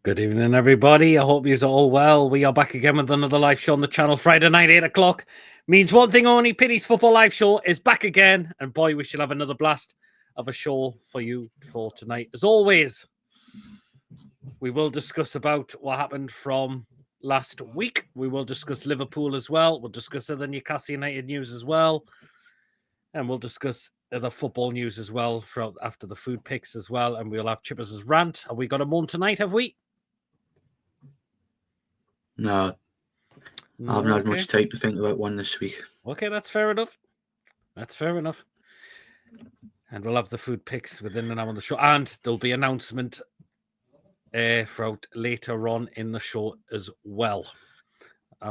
Good evening, everybody. I hope you're all well. We are back again with another live show on the channel. Friday night, 8 o'clock. Means one thing only. Pity's Football Live Show is back again. And boy, we shall have another blast of a show for you for tonight. As always, we will discuss about what happened from last week. We will discuss Liverpool as well. We'll discuss other Newcastle United news as well. And we'll discuss other football news as well after the food picks as well. And we'll have Chippers' rant. Have we got a moan tonight, have we? No, I haven't had much time to think about one this week. Okay, that's fair enough. That's fair enough. And we'll have the food picks within an hour on the show. And there'll be announcement throughout later on in the show as well.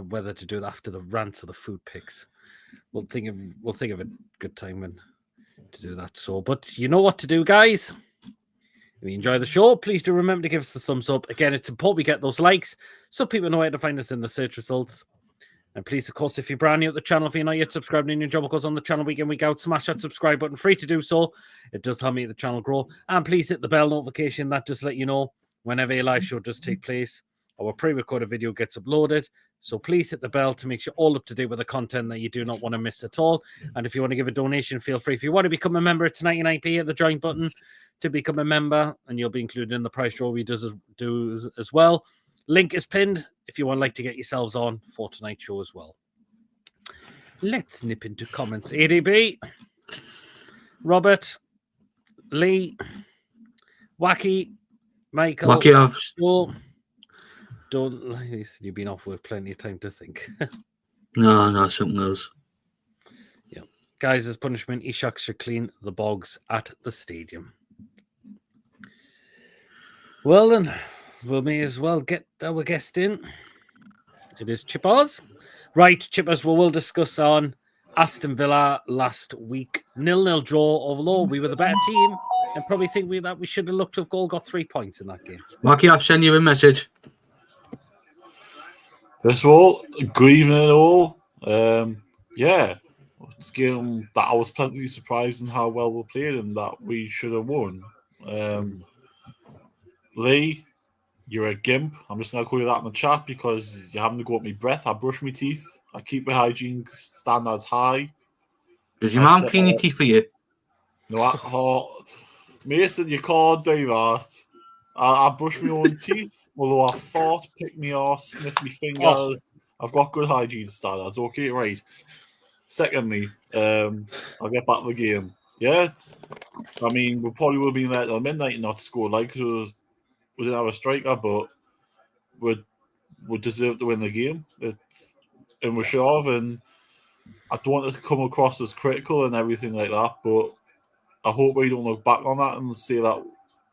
Whether to do it after the rants or the food picks. We'll think of a good time when to do that. So, but you know what to do, guys. If you enjoy the show, please do remember to give us the thumbs up. Again, it's important we get those likes so people know where to find us in the search results. And please, of course, if you're brand new at the channel, if you're not yet subscribed and your job goes on the channel week in, week out, smash that subscribe button. Free to do so. It does help make the channel grow. And please hit the bell notification. That just let you know whenever a live show does take place or a pre-recorded video gets uploaded. So please hit the bell to make sure all up to date with the content that you do not want to miss at all. And if you want to give a donation, feel free. If you want to become a member, it's 99p. Hit the join button to become a member, and you'll be included in the price draw we do as well. Link is pinned if you would like to get yourselves on for tonight's show as well. Let's nip into comments. ADB, Robert, Lee, Wacky, Michael, Wacky, don't you've been off with plenty of time to think. No, something else. Yeah, guys, as punishment, Isak should clean the bogs at the stadium. Well, then, we may as well get our guest in. It is Chippers. Right, Chippers, we will discuss on Aston Villa last week. 0-0 draw, although we were the better team and probably think that we should have looked to have got 3 points in that game. Wacky, I've sent you a message. First of all, good evening all. Yeah, it's a game that I was pleasantly surprised in how well we played and that we should have won. Lee, you're a gimp. I'm just going to call you that in the chat because you're having to go up my breath. I brush my teeth. I keep my hygiene standards high. Does your mum clean your teeth for you? No, Mason, you can't do that. I brush my own teeth, although I fart, pick me arse, sniff my fingers. Oh. I've got good hygiene standards. Okay, right. Secondly, I'll get back to the game. Yeah, I mean, we probably would have been there till midnight and not scored, like, because we didn't have a striker, but we deserve to win the game. And we should have. And I don't want it to come across as critical and everything like that, but I hope we don't look back on that and say that,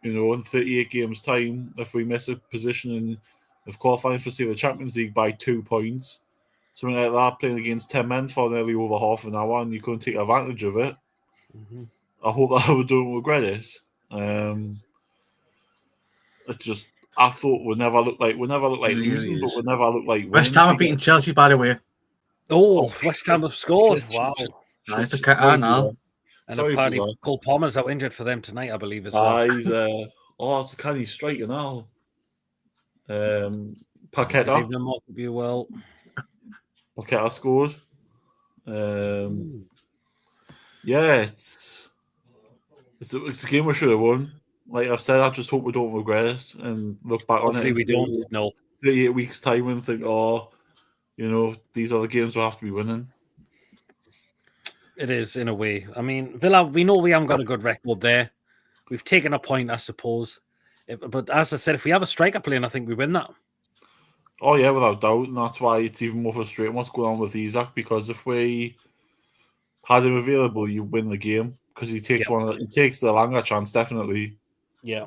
you know, in 38 games' time, if we miss a position of qualifying for, say, the Champions League by 2 points, something like that, playing against 10 men for nearly over half an hour, and you couldn't take advantage of it. Mm-hmm. I hope that we don't regret it. It's just, I thought we never looked like losing, but we never looked like winning. West Ham are beating Chelsea, by the way. Oh, West Ham have scored. Wow. Nice. And apparently Cole Palmer's out injured for them tonight, I believe, as well. He's it's a canny striker now. Paqueta. Well. Paqueta scored. Yeah, it's a game we should have won. Like I've said, I just hope we don't regret it and look back on it. Hopefully we don't. No. 38 weeks' time and think, you know, these are the games we'll have to be winning. It is, in a way. I mean, Villa, we know we haven't got a good record there. We've taken a point, I suppose. But as I said, if we have a striker playing, I think we win that. Oh, yeah, without doubt. And that's why it's even more frustrating what's going on with Isak, because if we had him available, you win the game. Because he takes he takes the longer chance, definitely. Yeah.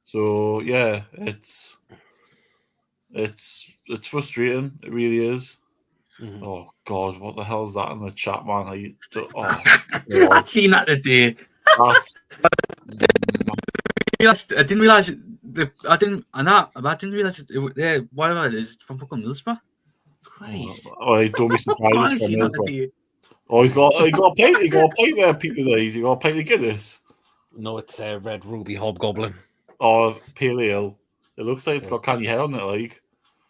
So, yeah, it's frustrating. It really is. Mm-hmm. Oh God, what the hell is that in the chat, man? I've seen that today. I didn't realize whatever it is from fucking Middlesbrough. Christ! Don't be surprised. He's got a pint. He got a pint there, Peter. He got a pint of Guinness. No, it's Red Ruby Hobgoblin. Oh, pale ale. It looks like it's got canny hair on it, like.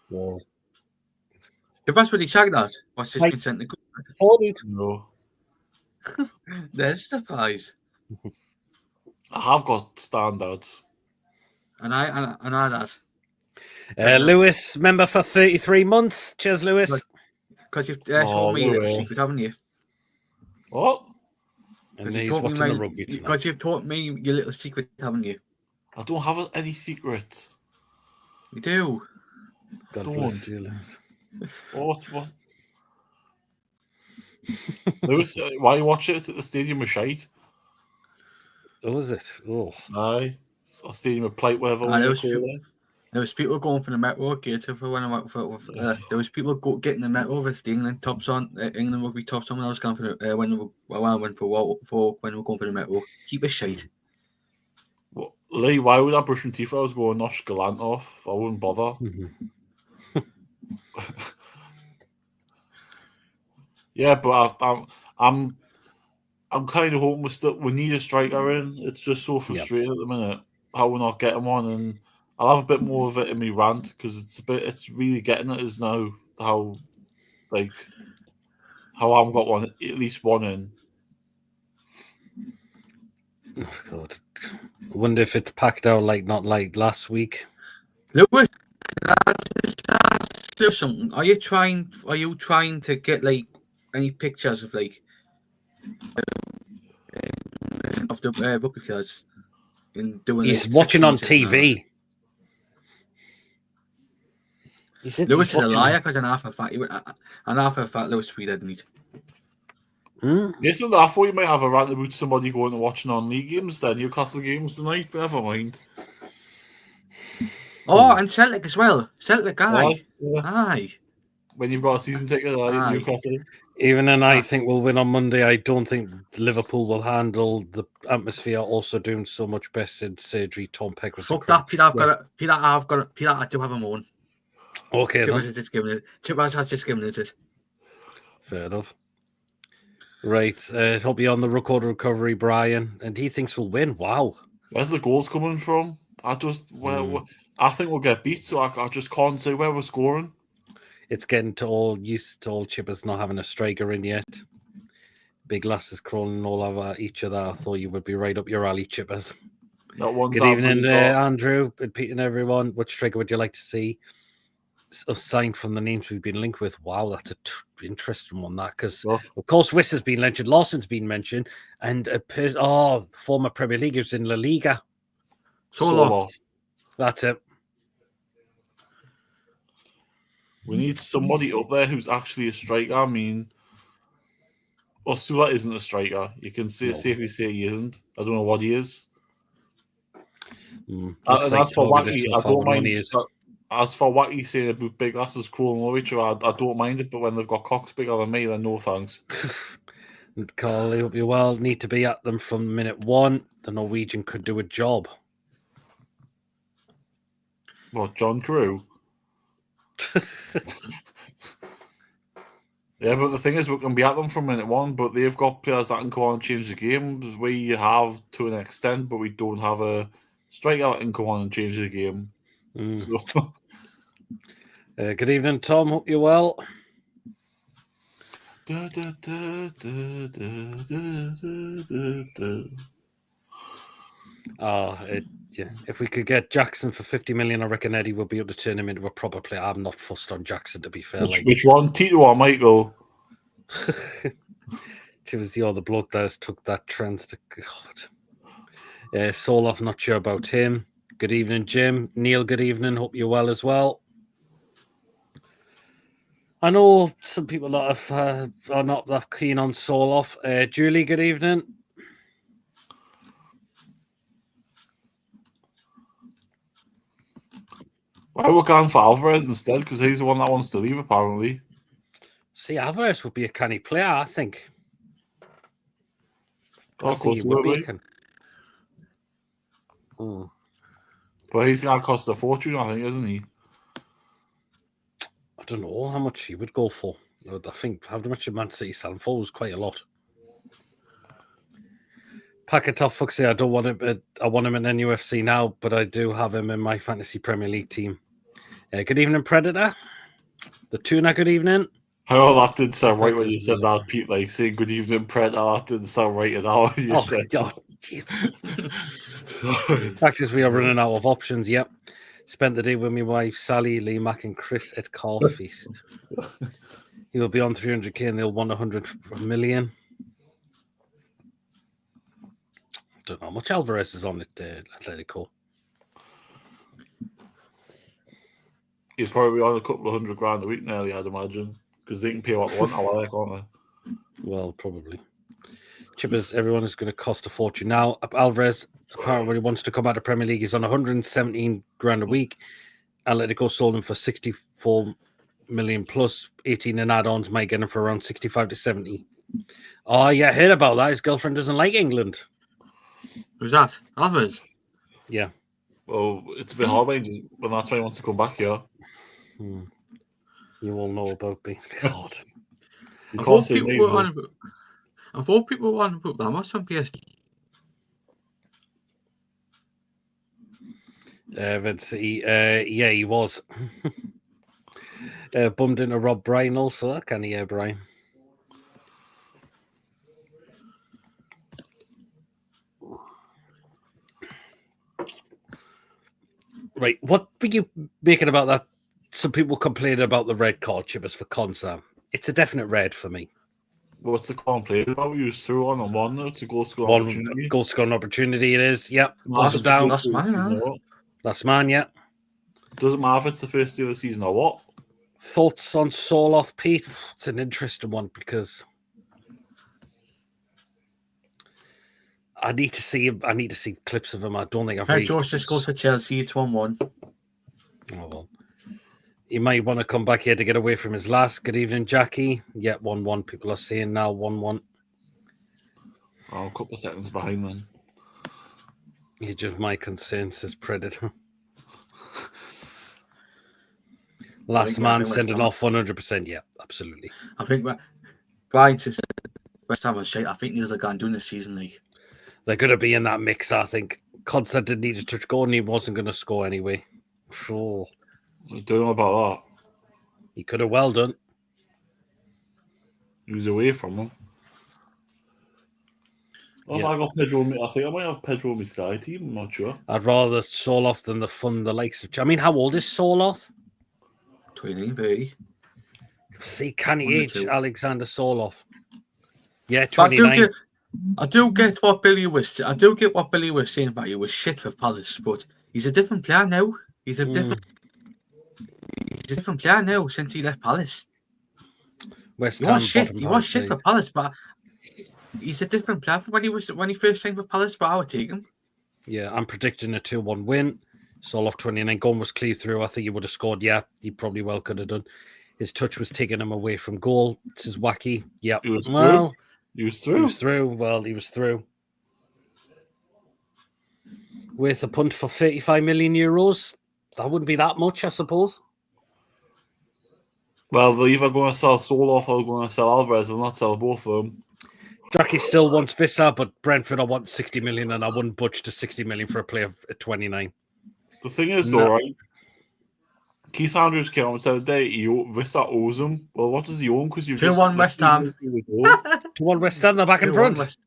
Well, If that's what he said, that what's just Like- been sent to hold it. No. There's a surprise. I have got standards. And I that. Lewis, member for 33 months. Cheers, Lewis. Because you've Oh, told me a little Lewis. secret, haven't you? What? And Because he's watching the rugby tonight. Because you've taught me your little secret, haven't you? I don't have any secrets. You do. God don't. bless you, Lewis. What? Lewis, why you watch it at the stadium with shite? Oh, is it? Oh. Aye. A stadium of plate, whatever Aye, you call it. There was people going for the Metro Gator for when I went for. There was people getting the Metro with the England tops on, England rugby tops on. When I was going for the, when I went for when we were going for the Metro. Keep it shite. Well, Lee, why would I brush my teeth if I was going Nosh Galant off? I wouldn't bother. Yeah, but I'm kind of hoping we need a striker in. It's just so frustrating at the minute how we're not getting one, and I'll have a bit more of it in me rant because it's really getting at us now how I haven't got one, at least one in. Oh, God. I wonder if it's packed out not like last week. Lewis, do something. Are you trying to get like any pictures of like of the rugby players in doing? He's like, watching on sections and TV. Lewis is a liar because an half a fact Lewis we didn't need. Yes, and I thought you might have a rant about somebody going and watching on league games, then Newcastle games tonight, but never mind. Oh, and Celtic as well. Celtic, aye. Yeah. Aye. When you've got a season ticket, Aye. Newcastle. Even then, I think we'll win on Monday. I don't think Liverpool will handle the atmosphere. Also doing so much best since surgery. Tom Peck was Fuck that, Peter. Peter, I do have a moan. Okay, Chippers has just given it. Fair enough. Right, hope you're on the record recovery, Brian, and he thinks we'll win. Wow. Where's the goals coming from? I think we'll get beat, so I just can't say where we're scoring. It's getting to all used to all chippers not having a striker in yet. Big lasses crawling all over each other. I thought you would be right up your alley, chippers. Good evening, Andrew and Pete and everyone. Which striker would you like to see us signed from the names we've been linked with? Wow, that's an interesting one, that, because of course Wiss has been mentioned, Lawson's been mentioned, and former Premier League who's in La Liga. Soloff. That's it. We need somebody up there who's actually a striker. I mean, Osula isn't a striker. You can safely say he isn't. I don't know what he is. And as for Wacky, I don't mind. As for Wacky saying about big asses crawling over each other, I don't mind it. But when they've got cocks bigger than me, then no thanks. And Carl, I hope you well. Need to be at them from minute one. The Norwegian could do a job. What, John Carew? Yeah, but the thing is, we can be at them from minute one, but they've got players that can come on and change the game. We have to an extent, but we don't have a striker that can come on and change the game. So. Good evening, Tom. Hope you're well. If we could get Jackson for 50 million, I reckon Eddie will be able to turn him into a proper player. I'm not fussed on Jackson, to be fair. Which one, Tito or Michael? It was the bloke that took that trends to God. Soloff, not sure about him. Good evening, Jim. Neil, good evening. Hope you're well as well. I know some people that are not that keen on Soloff. Julie, good evening. Why we're going for Alvarez instead? Because he's the one that wants to leave, apparently. See, Alvarez would be a canny player, I think. Of course he would be. But he's going to cost a fortune, I think, isn't he? I don't know how much he would go for. I think how much did Man City sell him for was quite a lot. Pack it off, Fuxy. I don't want him. I want him in NUFC now, but I do have him in my fantasy Premier League team. Good evening, Predator. The tuna. Good evening. Oh, that didn't sound right That when you doesn't said matter. that, Pete. Like saying good evening, Pred. That didn't sound right at all. You Oh, said. God. Practice, we are running out of options. Yep. Spent the day with my wife, Sally, Lee, Mac, and Chris at Carl Feast. He will be on 300k and they'll want 100 million. Don't know how much Alvarez is on it, Atletico. He's probably on a couple of $100,000 a week nearly, I'd imagine, because they can pay what they want. I like, can't they? Well, probably. Chippers, everyone is going to cost a fortune. Now, Alvarez, apparently wants to come out of Premier League. He's on 117 grand a week. Atletico sold him for 64 million plus 18 in add-ons, might get him for around 65 to 70. Oh, yeah, I heard about that. His girlfriend doesn't like England. Who's that? Alvarez? Yeah. Well, it's a bit hard, mate, when that's why he wants to come back here. You all know about me. God. You I can't thought say people names, were though. on about. I thought people were on about Ramos from PSG. Let's see. Yeah, he was. Bummed into Rob Bryan also. Can you hear Brian? Right. What were you making about that? Some people complaining about the red card, Chippers, for Konsa. It's a definite red for me. What's the complaint about? You was through on one. It's a goal scoring One opportunity. goal scoring opportunity it is. Yep. Last- Pulls it down. last man, yeah. Last man, yeah. Doesn't matter if it's the first day of the season or what. Thoughts on Soloth, Pete? It's an interesting one because I need to see him. I need to see clips of him. I don't think I've really... George just goes for Chelsea. It's 1-1. Oh, well. He might want to come back here to get away from his last. Good evening, Jackie. Yeah, 1-1. People are saying now 1-1. Oh, a couple of seconds behind then. You're just my consensus, Predator. Last man sending off 100%. Yeah, absolutely. I think Brian just said West Ham was shite. I think he's the guy doing this season league. They're going to be in that mix, I think. Constant didn't need to touch goal and he wasn't going to score anyway. Oh, What do you know about that? he could have well done. He was away from him. Yeah. I got Pedro. I think I might have Pedro on my Sky team. I'm not sure. I'd rather Soloth than the fun the likes of... I mean, how old is Soloth? 29, 30. See, can he One or age two. Alexander Soloth? Yeah, But 29. I do get what Billy was saying about he was shit for Palace, but he's a different player now. He's a different player now since he left Palace. West He Ham was shit. bottom He half was shit for side. Palace, but he's a different player from when he first signed for Palace. But I would take him. Yeah, I'm predicting a 2-1 win. Soloth 29. Gun was clear through. I think he would have scored. Yeah, he probably well could have done. His touch was taking him away from goal. This is wacky. Yeah. He was Well, through. He was he through. was through. Well, he was through. With a punt for 35 million euros. That wouldn't be that much, I suppose. Well, they're either going to sell Soloff or they're going to sell Alvarez. They'll not sell both of them. Jackie still wants Vissa, but Brentford I want 60 million and I wouldn't budge to 60 million for a player at 29. The thing is, No. though, right? Keith Andrews came out and said the day Vissa owes him. Well, what does he owe him? Because you've 2-1 West Ham. 2-1 West Ham, they're back in 2-1 front. West.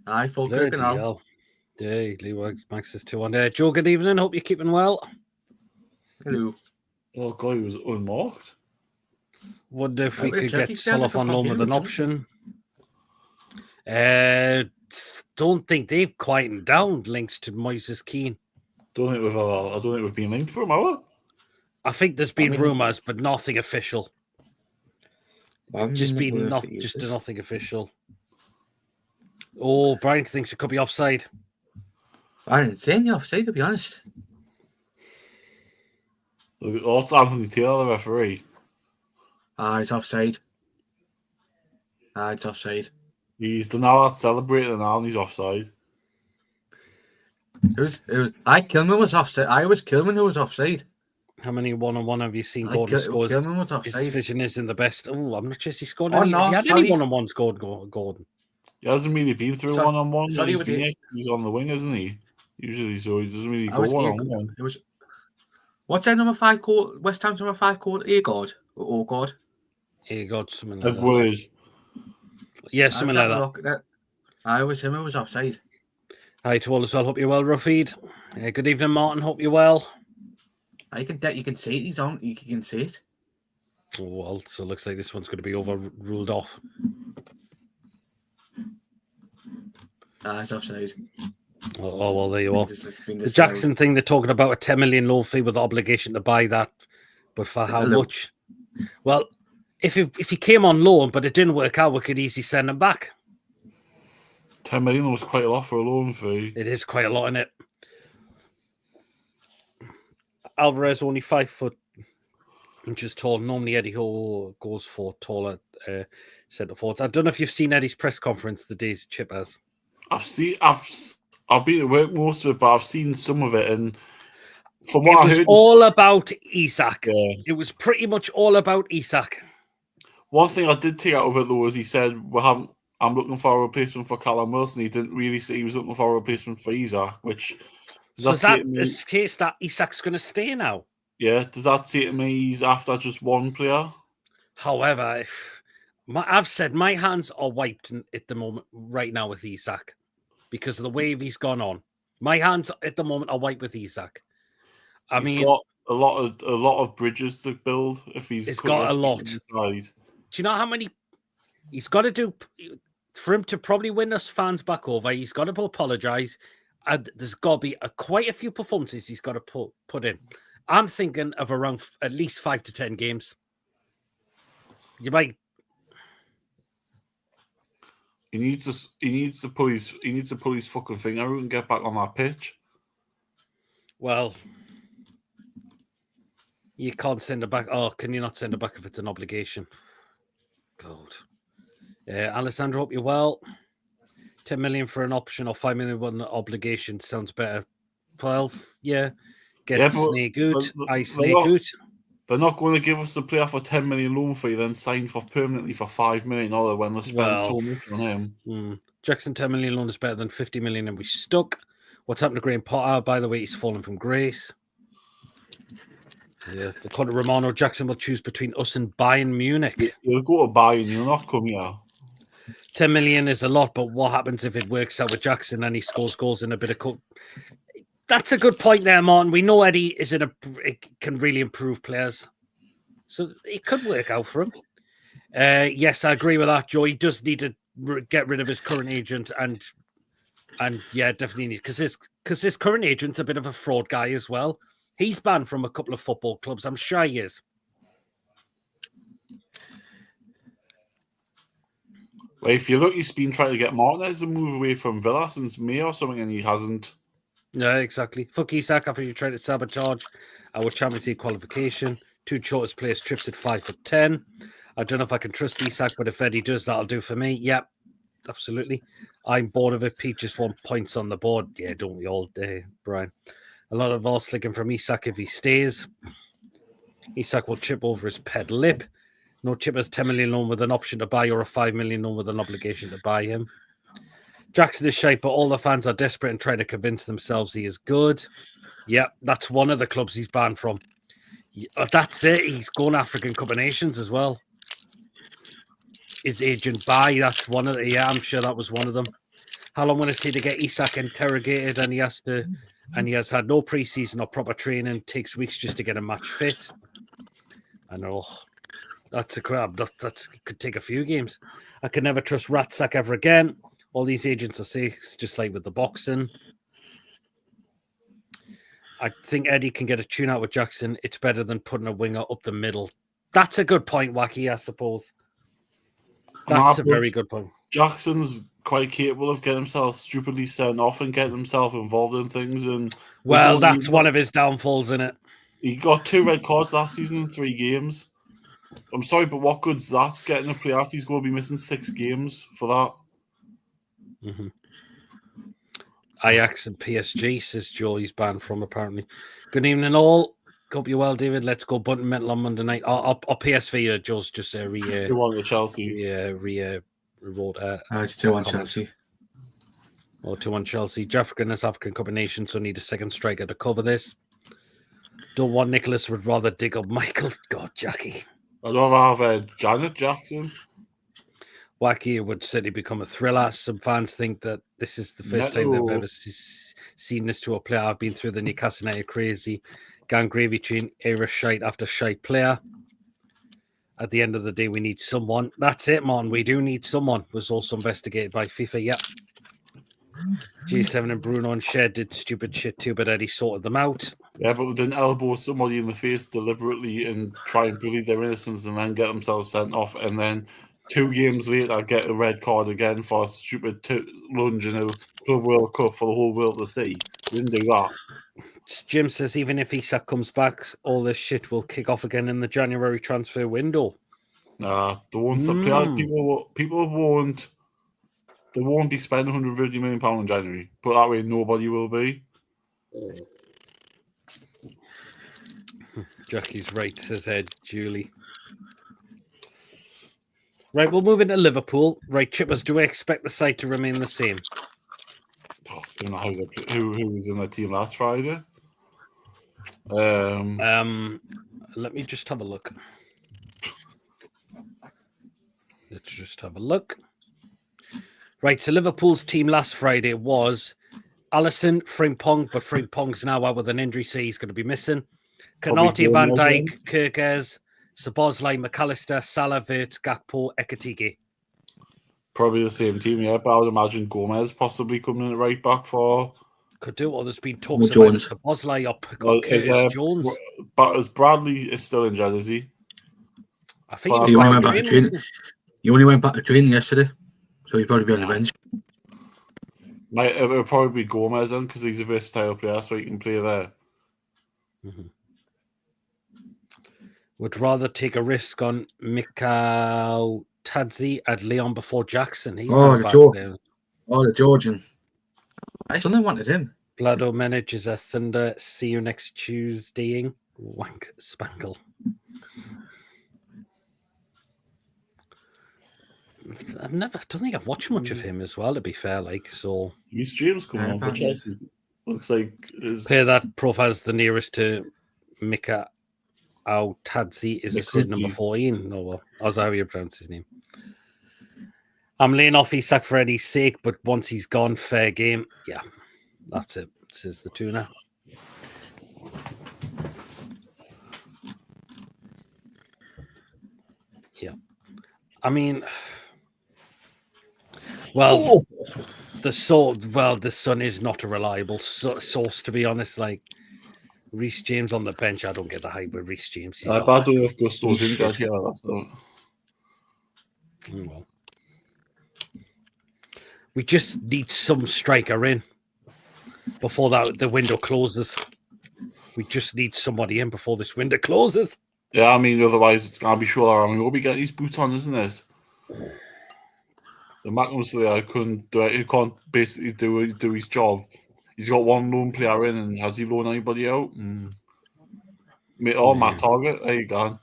Aye, full Bloody cooking now. hell. Hey, Lee Max is 2-1. Joe, good evening. Hope you're keeping well. Hello. Oh, God, he was unmarked. Wonder if we Well, could get Chelsea players Soloff have on loan with an confused, option. Don't think they've quietened down links to Moises Keane. I don't think we've been linked for him, have we? I think there's been rumours, but nothing official. Just nothing official. Oh, Brian thinks it could be offside. I didn't say any offside, to be honest. Oh, it's Anthony Taylor, the referee. It's offside. It's offside. He's done now that celebrating now and he's offside. It was. Kilman was offside. I was Kilman who was offside. How many one-on-one have you seen Gordon scores? Kilman was His offside. vision isn't the best. Oh, I'm not sure he scored Oh, any. no, Has he had sorry. any one-on-one scored, Gordon? He hasn't really been through So- one-on-one. sorry, He's was been it- here. He's on the wing, isn't he? Usually, so he doesn't really I go was one-on-one. It was. What's their number 5 called? West Ham's number 5 called? Agard or Ogard? God, something like that. Edward. Yeah, I was something like having a that. look at that. I was him. I was offside. Hi to all as well. Hope you're well, Rafid. Good evening, Martin. Hope you're well. You can see it. He's on. You can see it. Oh, well, so it looks like this one's going to be overruled off. It's offside. Oh, well, there you are. Been The Jackson thing, they're talking about a 10 million loan fee with the obligation to buy that. But for how much? Well, if he came on loan, but it didn't work out, we could easily send him back. 10 million was quite a lot for a loan fee. It is quite a lot, isn't it? Alvarez only 5'8" tall. Normally Eddie Hall goes for taller centre forwards. I don't know if you've seen Eddie's press conference the days Chip has. I've been at work most of it, but I've seen some of it, and from what It I was heard, all about Isak. Yeah. It was pretty much all about Isak. One thing I did take out of it though is he said I'm looking for a replacement for Callum Wilson. He didn't really say he was looking for a replacement for Isak, which So is that the case that Isak's going to stay now? Yeah, does that say to me he's after just one player? However, I've said my hands are wiped at the moment right now with Isak because of the wave he's gone on. My hands at the moment are wiped with Isak. He's got a lot of bridges to build. If he's got a lot. Inside. Do you know how many he's got to do for him to probably win us fans back over? He's got to apologise, and there's got to be quite a few performances he's got to put in. I'm thinking of around at least 5 to 10 games. You might. He needs to pull his fucking finger out and get back on that pitch. Well, you can't send it back. Oh, can you not send it back if it's an obligation? God. Alessandro, hope you're well. 10 million for an option or 5 million with an obligation sounds better. 12, yeah. Get Snake out. Snake out. They're not going to give us the player for 10 million loan fee, then sign for permanently for 5 million, or when they spend so much on him. Jackson 10 million loan is better than 50 million, and we stuck. What's happened to Graham Potter? By the way, he's fallen from grace. Yeah, according to Romano, Jackson will choose between us and Bayern Munich. He'll go to Bayern. He'll not come here. 10 million is a lot, but what happens if it works out with Jackson and he scores goals in a bit of That's a good point there, Martin. We know Eddie can really improve players, so it could work out for him. Yes, I agree with that, Joe. He does need to get rid of his current agent, and yeah, definitely need because his current agent's a bit of a fraud guy as well. He's banned from a couple of football clubs. I'm sure he is. Well, if you look, he's been trying to get Martinez to move away from Villa since May or something, and he hasn't. Yeah, exactly. Fuck Isak after you tried to sabotage our Champions League qualification. 2 shortest players trips at 5'10". I don't know if I can trust Isak, but if Eddie does, that'll do for me. Yep, absolutely. I'm bored of it. Pete just want points on the board. Yeah, don't we all, Brian? A lot of us looking from Isak if he stays. Isak will chip over his pet lip. No chippers 10 million loan with an option to buy or a 5 million loan with an obligation to buy him. Jackson is shite, but all the fans are desperate and trying to convince themselves he is good. Yeah, that's one of the clubs he's banned from. That's it. He's going African Cup of Nations as well. His agent buy, that's one of the, yeah, I'm sure that was one of them. How long will it take to get Isak interrogated and he has had no preseason or proper training, takes weeks just to get a match fit? I know. That's a crap. That could take a few games. I could never trust Ratsack ever again. All these agents are safe, just like with the boxing. I think Eddie can get a tune out with Jackson. It's better than putting a winger up the middle. That's a good point, Wacky, I suppose. That's a very good point. Jackson's quite capable of getting himself stupidly sent off and getting himself involved in things. And well, that's one of his downfalls, isn't it? He got 2 red cards last season in 3 games. I'm sorry, but what good's that? Getting a playoff, he's going to be missing 6 games for that. Mm-hmm. Ajax and PSG, says Joe, he's banned from, apparently. Good evening, all. Hope you're well, David. Let's go bunting metal on Monday night. Or PSV, Joe's just They wanted Chelsea. wrote It's 2-1 comment. Chelsea. Or 2-1 Chelsea. Africa and this African combination, so need a second striker to cover this. Don't want Nicholas, would rather dig up Michael. God, Jackie. I'd rather have Janet Jackson. Wacky, it would certainly become a thriller. Some fans think that this is the first time they've ever seen this to a player. I've been through the Newcastle United crazy gang gravy train era, shite after shite player. At the end of the day, we need someone. That's it, man. We do need someone. Was also investigated by FIFA. Yep. G7 and Bruno and Shed did stupid shit too, but Eddie sorted them out. Yeah, but we didn't elbow somebody in the face deliberately and try and bully their innocence and then get themselves sent off, and then 2 games later get a red card again for a stupid lunge in a Club World Cup for the whole world to see. We didn't do that. Jim says even if Isak comes back, all this shit will kick off again in the January transfer window. Nah, they won't. People won't. They won't be spending £150 million in January. But that way, nobody will be. Jackie's right, says Ed Julie. Right, we'll move into Liverpool. Right, Chippers, do we expect the side to remain the same? I don't know who was in the team last Friday. Let me just have a look. Let's just have a look. Right, so Liverpool's team last Friday was Alisson, Frimpong, but Frimpong's now out with an injury, so he's going to be missing. Kanate, Van Dijk, Kirkes, Szoboszlai, McAllister, Salah, Wirtz, Gakpo, Ekitike. Probably the same team, yeah, but I would imagine Gomez possibly coming in at right back for... Could do, or there's been talks about Jones. Szoboszlai up Curtis Jones. But as Bradley is still injured, is he? I think he only went back to training. He only went back to training yesterday, so he'd probably be on the bench. It would probably be Gomez then, because he's a versatile player, so he can play there. Mm-hmm. Would rather take a risk on Mikau Tadzi at Leon before Jackson. He's the Georgian. I still never wanted him. Vlado Menic is a Thunder. See you next Tuesday. Wank Spangle. I don't think I've watched much of him as well, to be fair. So Reece James coming on for Chelsea. Looks like pair that profile's the nearest to Mika Tadzi is a Sid number 14. No, how's how you pronounce his name? I'm laying off Isak for Eddie's sake, but once he's gone, fair game. Yeah, that's it. This is the tuna. Yeah. I mean, the Sun is not a reliable source, to be honest. Like, Reece James on the bench, I don't get the hype with Reece James. I don't know if Gusto's injured here. Well, we just need some striker in before the window closes. We just need somebody in before this window closes. Yeah, I mean, otherwise it's going to be sure. I mean, we'll be getting his boots on, isn't it? The Macklem Slayer couldn't do it. He can't basically do his job. He's got one lone player in, and has he loaned anybody out? Matt Target. There you go.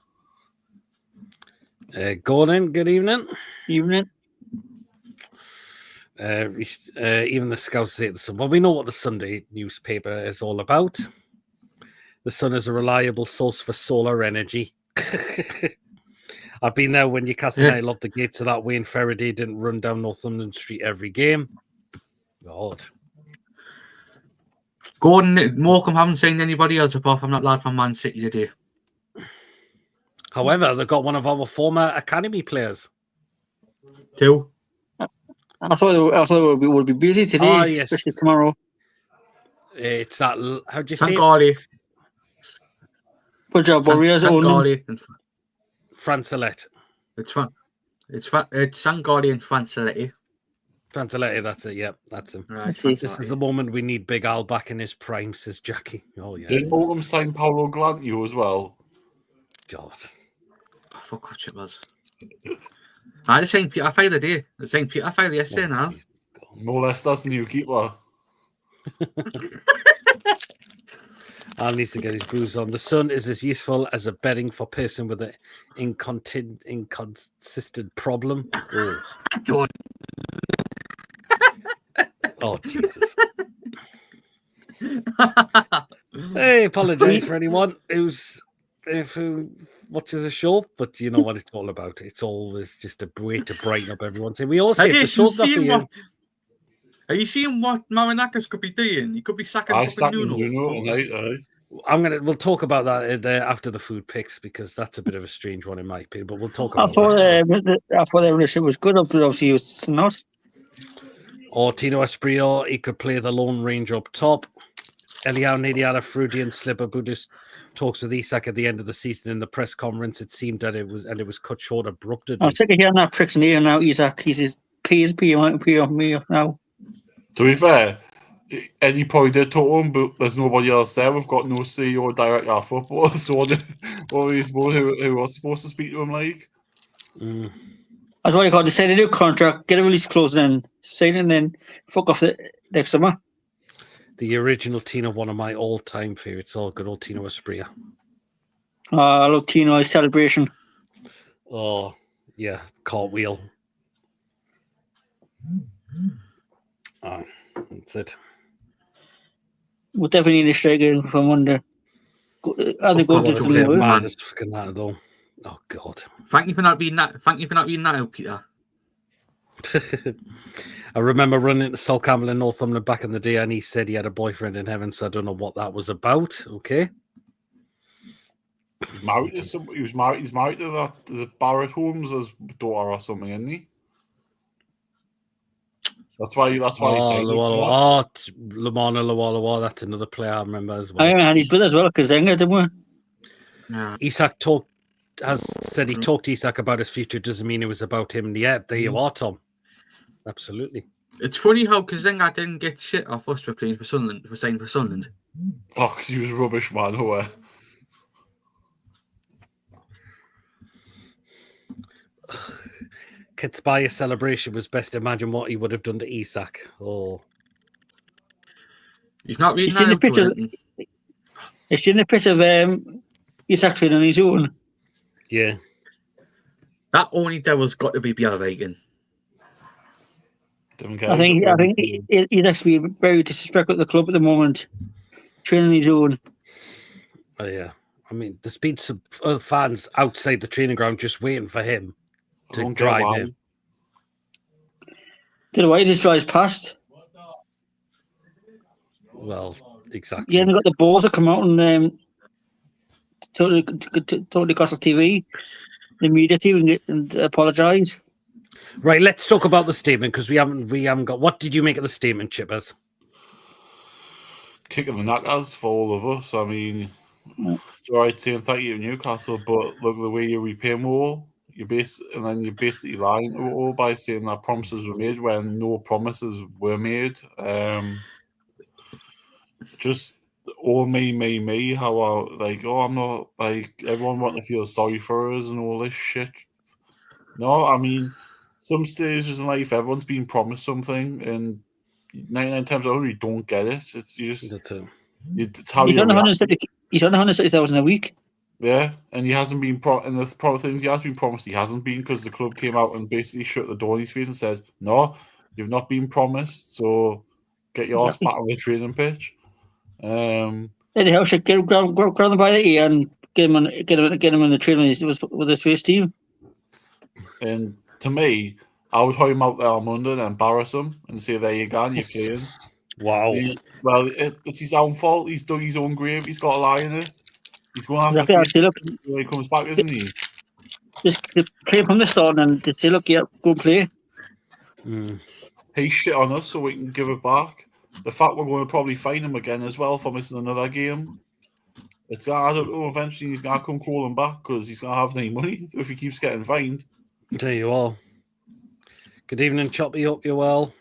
Gordon, good evening. Evening. Even the scouts say the Sun. Well, we know what the Sunday newspaper is all about. The Sun is a reliable source for solar energy. I've been there when Newcastle United locked the gates so that Wayne Faraday didn't run down Northumberland Street every game. God. Gordon, Morecambe haven't signed anybody else apart from that lad from Man City today. However, they got one of our former academy players. Two. I thought we would be busy today, especially tomorrow. It's that. How'd you say? Sangari. Good job, Warriors. Sangari and Francelet. It's Sangari and Francelet. Francelet, that's it. Yep, that's him. Right, this is the moment we need Big Al back in his prime, says Jackie. Oh yeah. Did Morecambe sign Paolo Glantio as well? God. I forgot it was. I just signed Peter Fay the day. I signed Peter Fay yesterday now. No less, that's the new keeper. Al needs to get his booze on. The sun is as useful as a bedding for person with an inconsistent problem. Oh, Don't. oh Jesus. Hey, apologise for anyone who watches the show, but you know what it's all about. It's always just a way to brighten up everyone. Say, we all say the show's not for you. Are you seeing what Marinakis could be doing? He could be sacking Nuno tonight. We'll talk about that after the food picks because that's a bit of a strange one in my opinion. But we'll talk I about thought that. I thought the relationship was good, but obviously it's not. Or Tino Esprio, he could play the Lone Ranger up top. Eliao Nidiala, Fruity and Slipper Buddhist talks with Isak at the end of the season in the press conference. It seemed that it was cut short abruptly. I'm sick of hearing that prick's near now, Isak. He's his P on me now. To be fair, Eddie probably did talk to him, but there's nobody else there. We've got no CEO director of football, so what are we supposed who was supposed to speak to him like? That's what you call it. They say a new contract, get a release clause, and sign it, and then fuck off the next summer. The original Tino, one of my all-time favourites. All good old Tino Espria. I love Tino's celebration. Oh, yeah, cartwheel. Oh, that's it. We'll definitely need a striker from Monday. Are they going to Man, man? this fucking that though. Oh God. Thank you for not being that. Thank you for not being that, Peter. I remember running into Sol Campbell in Northumberland back in the day, and he said he had a boyfriend in heaven. So I don't know what that was about. Okay. He's married to some. He's married to that. Is it Barrett Holmes' daughter or something, isn't he? That's why. That's why. Lamana Lawala. That's another player I remember as well. I had his brother as well, Kazenga, didn't we? Yeah. Isak has said he talked to Isak about his future. Doesn't mean it was about him. Yeah, there you are, Tom. Absolutely. It's funny how Kazenga didn't get shit off us for playing for Sunderland, for staying for Sunderland. Oh, because he was rubbish, man. Oh, Kitspire celebration was best. Imagine what he would have done to Isak. Oh, He's not reading It's in the picture. It's in the picture of Isak training on his own. yeah. That only devil's got to be Bjarvagen. I think he'd actually be very disrespectful at the club at the moment, training on his own. Oh yeah. I mean, there's been some other fans outside the training ground just waiting for him to drive in. Don't know why he just drives past. Well, exactly. He hasn't got the balls to come out and totally cost TV, the media team, and apologise. Right, let's talk about the statement because we haven't got. What did you make of the statement, Chippers? Kicking the knackers for all of us. I mean, it's all right saying thank you to Newcastle, but look the way you repay them all. You're basically lying to it all by saying that promises were made when no promises were made. Just all me. How I'm not like everyone wanting to feel sorry for us and all this shit. No, I mean, some stages in life, everyone's been promised something, and 99 times out of 100, you don't get it. It's you just. It's how he's on 160,000 a week. Yeah, and he hasn't been and the things he has been promised, he hasn't been because the club came out and basically shut the door in his face and said, "No, you've not been promised. So get your ass back on the training pitch." Anyhow, should grab him by the ear and get him on the training with his first team. And to me, I would hold him out there on Monday and embarrass him and say, "There you go, you're playing." Wow. Well, it's his own fault. He's dug his own grave. He's got a lie in it. He's going to have to when he comes back, isn't he? Just play from the start and just say, "Look, yeah, go play." He shit on us, so we can give it back. The fact we're going to probably fine him again as well for missing another game. It's I don't know. Eventually, he's gonna come crawling back because he's gonna have no money if he keeps getting fined. There you are. Good evening, Choppy. Hope you're well.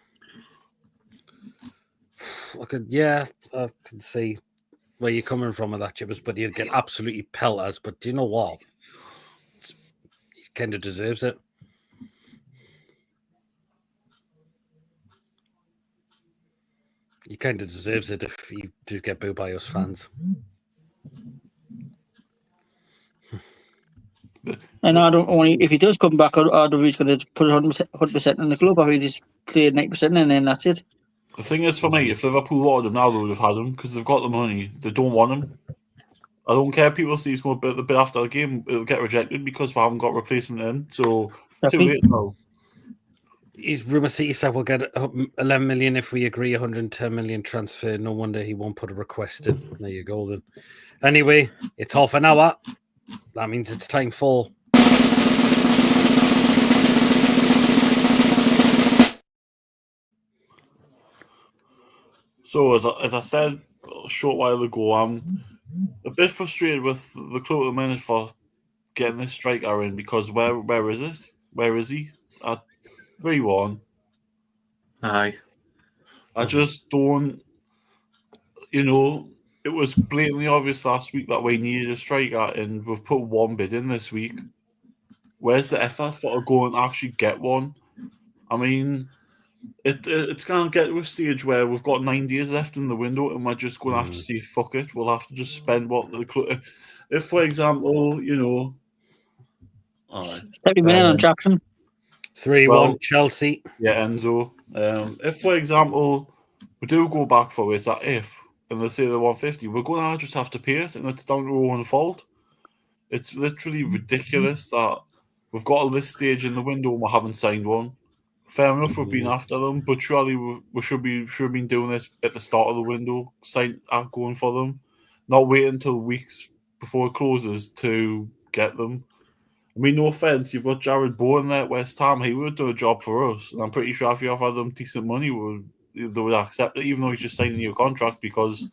I can see where you're coming from with that, Chippers, but you'd get absolutely pelters. But do you know what? He kind of deserves it. He kind of deserves it if he does get booed by us fans. And I don't only if he does come back, I don't know if he's going to put 100% in the club. I think he's played 90% and then that's it. The thing is, for me, if Liverpool wanted him now, they would have had him because they've got the money. They don't want him. I don't care. People see he's going a bit after the game. It'll get rejected because we haven't got replacement in. So too late now. His rumour City said we'll get 11 million if we agree 110 million transfer. No wonder he won't put a request in. There you go then. Anyway, it's half an hour. That means it's time for... So as I said a short while ago, I'm a bit frustrated with the club at the minute for getting this striker in because where is it? Where is he? At 3-1. Aye. I just don't, it was blatantly obvious last week that we needed a striker and we've put one bid in this week. Where's the effort for to go and actually get one? I mean, it's going to get to a stage where we've got 9 days left in the window and we're just going to have to say, fuck it. We'll have to just spend what the club... If, for example, All right. 30 million on Jackson. 3-1 Chelsea. Yeah, Enzo. If, for example, we do go back for it, and they say the 150, we're going to just have to pay it, and it's down to our own fault. It's literally ridiculous that we've got to this stage in the window and we haven't signed one. Fair enough, we've been after them, but surely we should have been doing this at the start of the window, going for them, not wait until weeks before it closes to get them. I mean, no offence, you've got Jared Bowen there at West Ham. He would do a job for us, and I'm pretty sure if you offered them decent money, they would accept it, even though he's just signing a new contract, because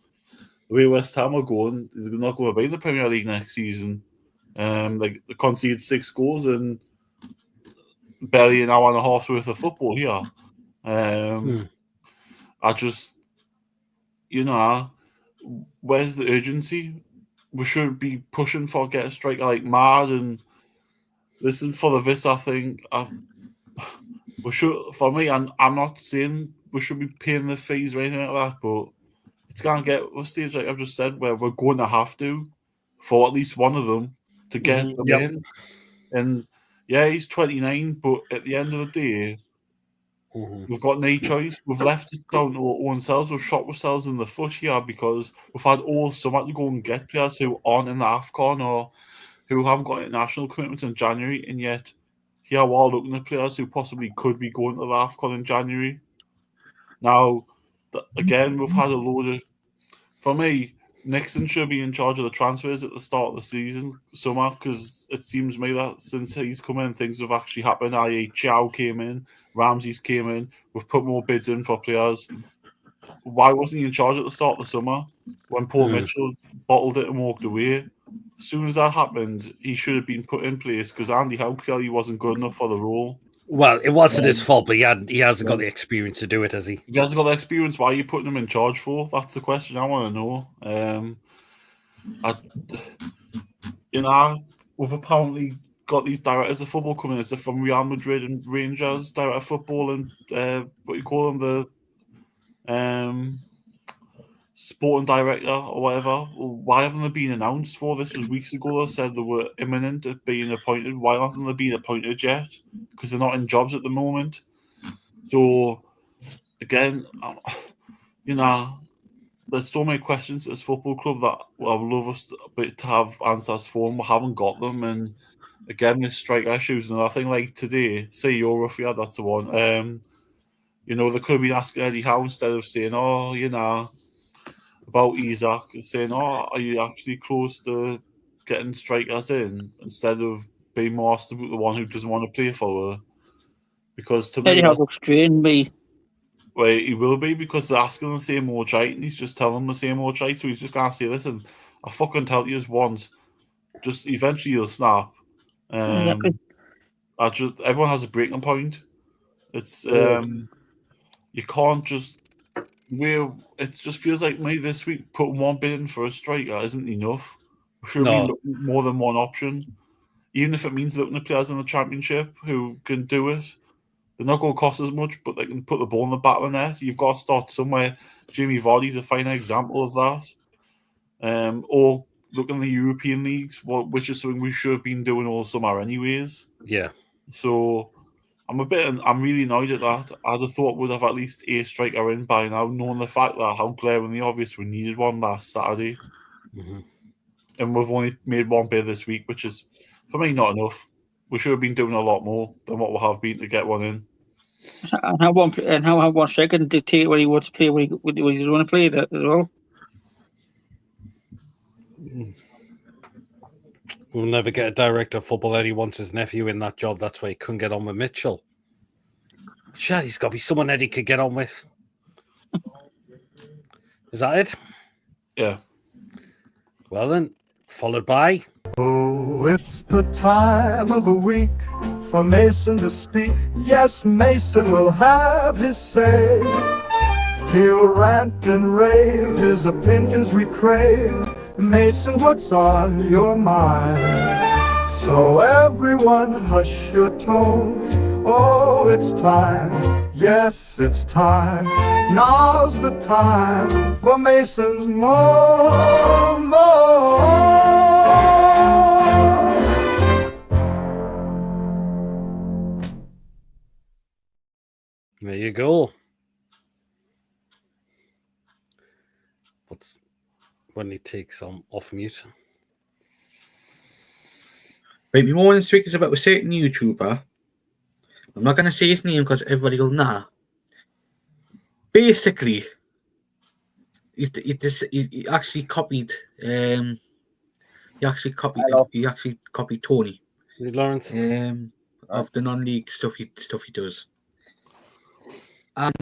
the way West Ham are going, they're not going to be in the Premier League next season. They conceded 6 goals and barely an hour and a half's worth of football here. I just, where's the urgency? We should be pushing for get a striker like mad, and listen, for the Visa thing, we should. For me, I'm not saying we should be paying the fees or anything like that, but it's going to get to a stage, like I've just said, where we're going to have to, for at least one of them, to get them in. And yeah, he's 29, but at the end of the day, we've got no choice. We've left it down to our own selves. We've shot ourselves in the foot here because we've had all summer to go and get players who aren't in the AFCON or who haven't got international commitments in January, and yet here we are looking at players who possibly could be going to the AFCON in January. Now, again, we've had a load of... For me, Nixon should be in charge of the transfers at the start of the season, summer, because it seems to me that since he's come in, things have actually happened. I.e., Chow came in, Ramsey's came in, we've put more bids in for players. Why wasn't he in charge at the start of the summer when Paul Mitchell bottled it and walked away? As soon as that happened, he should have been put in place because Andy Howe clearly wasn't good enough for the role. Well, it wasn't his fault, but he hasn't got the experience to do it, has he? He hasn't got the experience. Why are you putting him in charge for? That's the question I want to know. We've apparently got these directors of football coming in. Is it from Real Madrid and Rangers, director of football, and what do you call them, the sporting director or whatever? Why haven't they been announced for? This was weeks ago. They said they were imminent at being appointed. Why haven't they been appointed yet? Because they're not in jobs at the moment. So, again, there's so many questions at this football club that I would love us to have answers for, and we haven't got them. And again, this strike issues, and I think like today, say you're if we had that's the one. They could be asking Eddie Howe instead of saying, about Isak, saying, are you actually close to getting strikers in, instead of being more asked about the one who doesn't want to play for her. Because to me, Eddie Howe strained me. Well, he will be, because they're asking the same old shite, and he's just telling them the same old shite, so he's just going to say, listen, I fucking tell you once, just eventually you'll snap. Exactly. Everyone has a breaking point. It's you can't just... it just feels like me this week putting one bid in for a striker isn't enough. We should be looking more than one option, even if it means looking at players in the Championship who can do it. They're not going to cost as much, but they can put the ball in the back of the net. You've got to start somewhere. Jamie Vardy's a fine example of that. Or looking at the European leagues, which is something we should have been doing all summer anyways. Yeah. So I'm really annoyed at that. I'd have thought we'd have at least a striker in by now, knowing the fact that how glaringly obvious we needed one last Saturday. Mm-hmm. And we've only made one bid this week, which is, for me, not enough. We should have been doing a lot more than what we have been to get one in. And how one striker can dictate what he wants to play, what he want to play that as well. We'll never get a director of football that he wants his nephew in that job. That's why he couldn't get on with Mitchell. Shit, he's got to be someone that he could get on with. Is that it? Yeah. Well then, followed by... Oh, it's the time of the week for Mason to speak. Yes, Mason will have his say. He'll rant and rave, his opinions we crave. Mason, what's on your mind? So everyone hush your tones. Oh, it's time. Yes, it's time. Now's the time for Mason's moan. There you go. What's when he takes off mute? Right, my morning speak is about a certain YouTuber. I'm not going to say his name because everybody will know. Basically, he actually copied. He actually copied Tony. Lawrence. Of the non-league stuff he does. And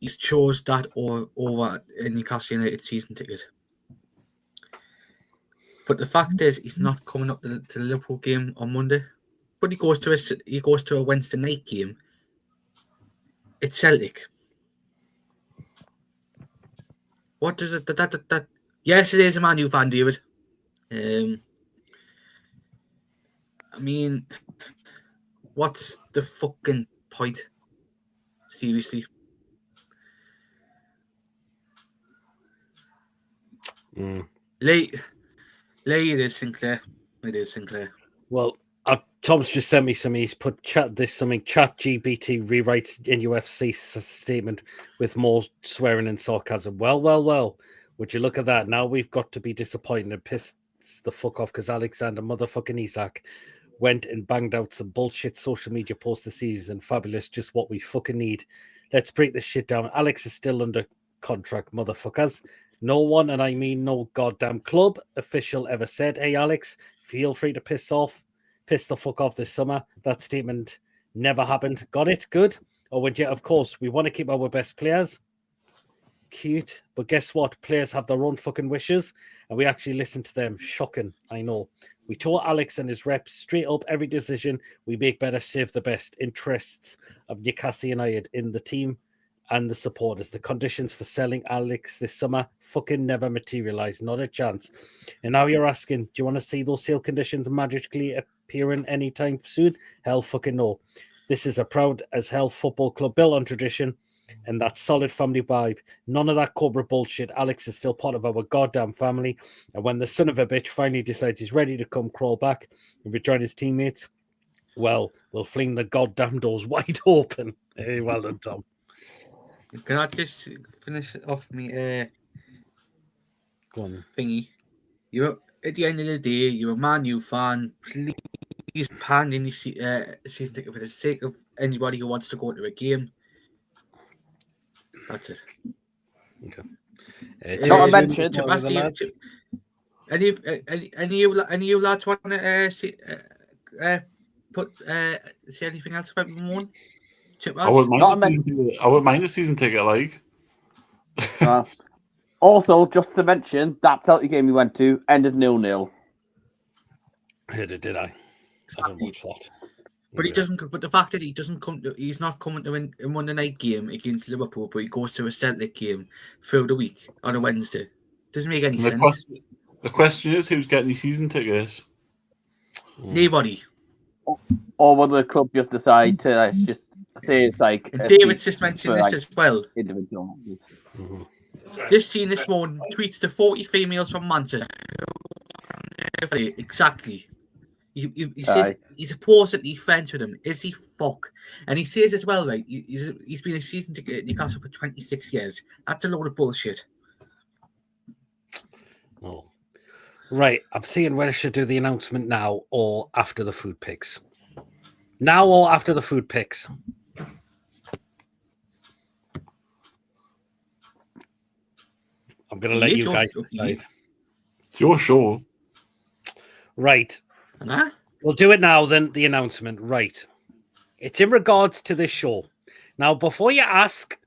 he's chose that over a Newcastle United season ticket. But the fact is, he's not coming up to the Liverpool game on Monday. But he goes to a Wednesday night game. It's Celtic. What does it? That? Yes, it is a Man U fan, David. I mean, what's the fucking point? Seriously. Late it is Sinclair. It is Sinclair. Well, Tom's just sent me some. He's put Chat GPT rewrites NUFC statement with more swearing and sarcasm. Well. Would you look at that? Now we've got to be disappointed and pissed the fuck off because Alexander motherfucking Isak went and banged out some bullshit social media post this season. Fabulous, just what we fucking need. Let's break this shit down. Alex is still under contract, motherfuckers. No one, and I mean no goddamn club official ever said, hey, Alex, feel free to piss the fuck off this summer. That statement never happened. Got it? Good? Or would you? Of course, we want to keep our best players. Cute. But guess what? Players have their own fucking wishes, and we actually listen to them. Shocking, I know. We told Alex and his reps straight up every decision we make better serve the best interests of Newcastle United in the team and the supporters. The conditions for selling Alex this summer fucking never materialized. Not a chance. And now you're asking, do you want to see those sale conditions magically appearing anytime soon? Hell fucking no. This is a proud as hell football club built on tradition and that solid family vibe. None of that corporate bullshit. Alex is still part of our goddamn family. And when the son of a bitch finally decides he's ready to come crawl back and rejoin his teammates, well, we'll fling the goddamn doors wide open. Hey, well done, Tom. Can I just finish off me Go on. thingy? You're at the end of the day, you're a Man U fan. Please pan in your season ticket for the sake of anybody who wants to go to a game. That's it. Okay. Not a mention. Any of you lads want to say anything else about Moan? I wouldn't mind a season ticket, like. Also, just to mention, that Celtic game we went to ended 0-0. Did I? I don't watch that. But he doesn't. But the fact is, he's not coming to a Monday night game against Liverpool, but he goes to a Celtic game through the week on a Wednesday. Doesn't make any sense. The question is, who's getting the season tickets? Nobody. Or whether the club just decide to just say it's like. And David's just mentioned this as well. Individual. Just seen this morning tweets to 40 females from Manchester. Exactly. He says Aye. he's supposedly friends with him. Is he fuck? And he says as well, right? He's been a season ticket at Newcastle for 26 years. That's a load of bullshit. Oh. Right. I'm seeing whether I should do the announcement now or after the food picks. Now or after the food picks. I'm going to let you guys decide. It's your show. Right. Huh? We'll do it now, then, the announcement. Right. It's in regards to this show. Now, before you ask,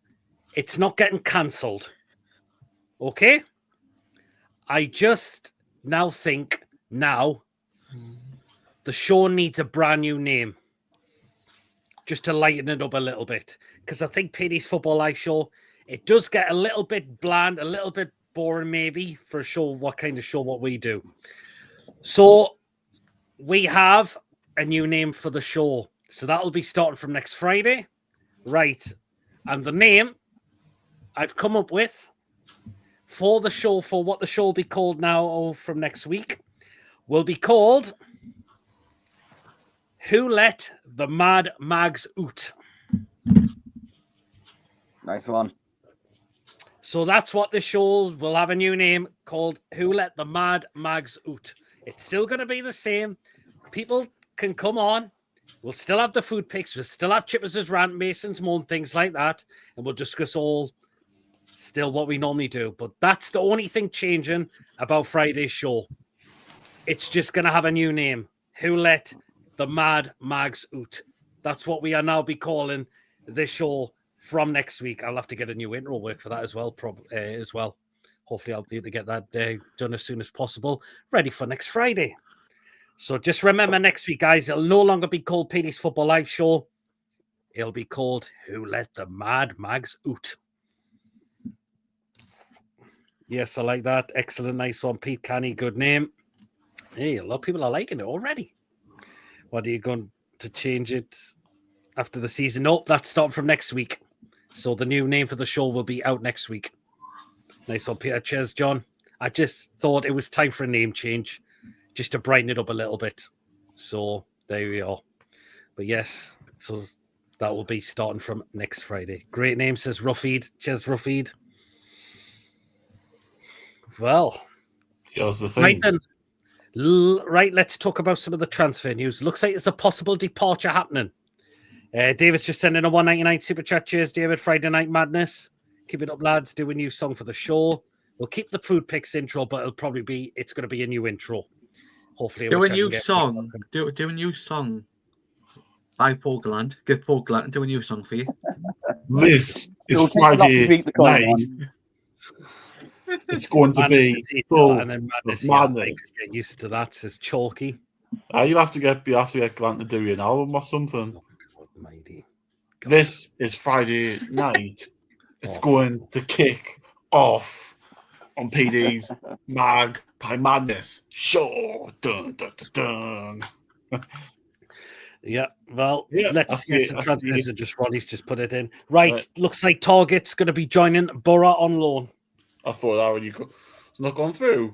it's not getting cancelled. Okay? I just now think, the show needs a brand new name. Just to lighten it up a little bit. Because I think PD's Football Live show, it does get a little bit bland, a little bit boring maybe, for a show, what kind of show, what we do. So, we have a new name for the show. So that'll be starting from next Friday. Right. And the name I've come up with for the show, for what the show will be called now from next week, will be called Who Let the Mad Mags Out? Nice one. So that's what the show will have, a new name called Who Let the Mad Mags Out? It's still going to be the same. People can come on. We'll still have the food picks. We'll still have Chippers' rant, Mason's moan, things like that. And we'll discuss all still what we normally do. But that's the only thing changing about Friday's show. It's just going to have a new name. Who Let the Mad Mags Out? That's what we are now be calling this show from next week. I'll have to get a new intro work for that as well. Hopefully I'll be able to get that done as soon as possible. Ready for next Friday. So just remember next week, guys, it'll no longer be called PD's Football Live Show. It'll be called Who Let the Mad Mags Out? Yes, I like that. Excellent. Nice one, Pete Canny. Good name. Hey, a lot of people are liking it already. What are you going to change it after the season? Nope, that's starting from next week. So the new name for the show will be out next week. Nice one, Peter. Cheers, John. I just thought it was time for a name change, just to brighten it up a little bit. So there we are. But yes, so that will be starting from next Friday. Great name, says Ruffeed. Cheers, Ruffeed. Well, here's the thing. Right then. Right, let's talk about some of the transfer news. Looks like there's a possible departure happening. David's just sending a 199 super chat. Cheers, David. Friday Night Madness. Keep it up, lads. Do a new song for the show. We'll keep the food picks intro, but it's going to be a new intro. Hopefully, do a new song. Do a new song. By Portland. Get Portland. Do a new song for you. This is Friday night. It's going to be full and then madness. Get used to that. Says Chalky. You have to get Grant to do an album or something. Oh, God, mighty. God. This is Friday night. It's going to kick off on PD's Mag Pie Madness show. Dun, dun, dun, dun. Yeah, well, let's get some transfers. Just Ronnie's just put it in. Right, looks like Target's going to be joining Borough on loan. I thought that when it's not gone through.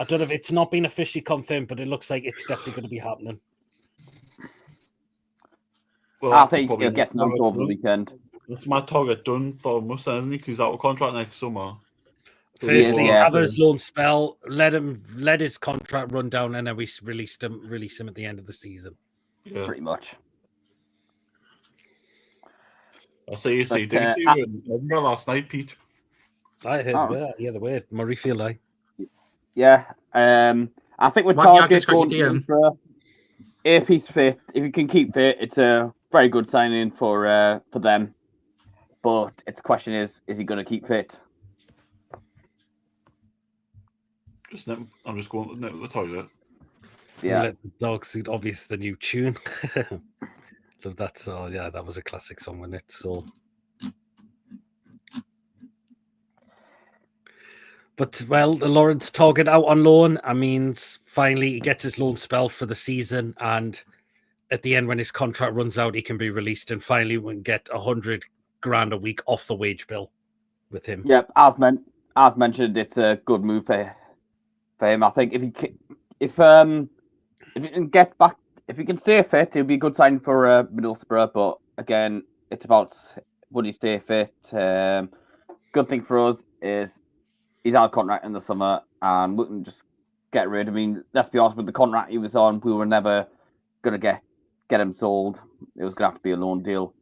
I don't know if it's not been officially confirmed, but it looks like it's definitely going to be happening. Well, I think he'll get an over the weekend. That's my target done for Mustang, isn't he? Because that will contract next summer. Firstly, have his loan spell, let his contract run down, and then we release him at the end of the season. Yeah, pretty much. I see. Did you see Edinburgh last night, Pete? I heard, the word Murrayfield. Yeah, I think with Target going for if he's fit, if he can keep fit, it's a very good signing for them. But its question is he going to keep fit? I'm just going to the toilet. Yeah, let the dog suit. Obviously, the new tune. Love that. So yeah, that was a classic song, wasn't it? So. But, well, the Lawrence Target out on loan. I mean, finally he gets his loan spell for the season. And at the end, when his contract runs out, he can be released. And finally we can get $100,000 a week off the wage bill, with him. Yeah, as mentioned, it's a good move for him. I think if he can get back, if he can stay fit, it'll be a good sign for Middlesbrough. But again, it's about would he stay fit. Good thing for us is he's out of contract in the summer, and we can just get rid. I mean, let's be honest, with the contract he was on, we were never gonna get him sold. It was gonna have to be a loan deal.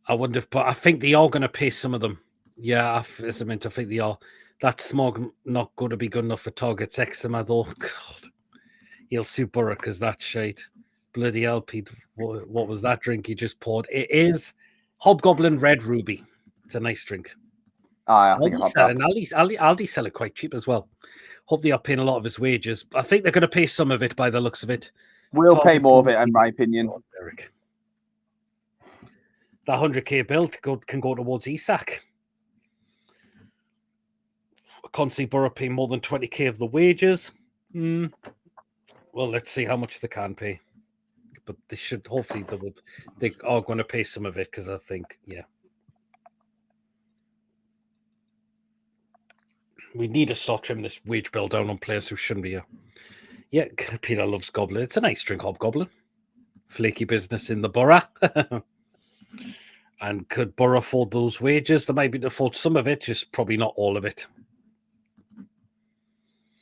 I wonder if, but I think they are going to pay some of them. Yeah, I think they are. That Smog not going to be good enough for Target's eczema, though. God, he'll sue Borough because that's shite. Bloody hell, Pete. What was that drink he just poured? It is Hobgoblin Red Ruby. It's a nice drink. I think I've had that. Aldi sell it quite cheap as well. Hope they are paying a lot of his wages. I think they're going to pay some of it by the looks of it. We'll pay more of it, in my opinion. Eric. That 100k bill can go towards Isak. I can't see Borough paying more than 20k of the wages. Well, let's see how much they can pay. But they should, hopefully, they are going to pay some of it because I think, yeah. We need to start trimming this wage bill down on players who shouldn't be here. Yeah, Peter loves Goblin. It's a nice drink, Hobgoblin. Flaky business in the Borough. And could Borough afford those wages? They might be able to afford some of it, just probably not all of it.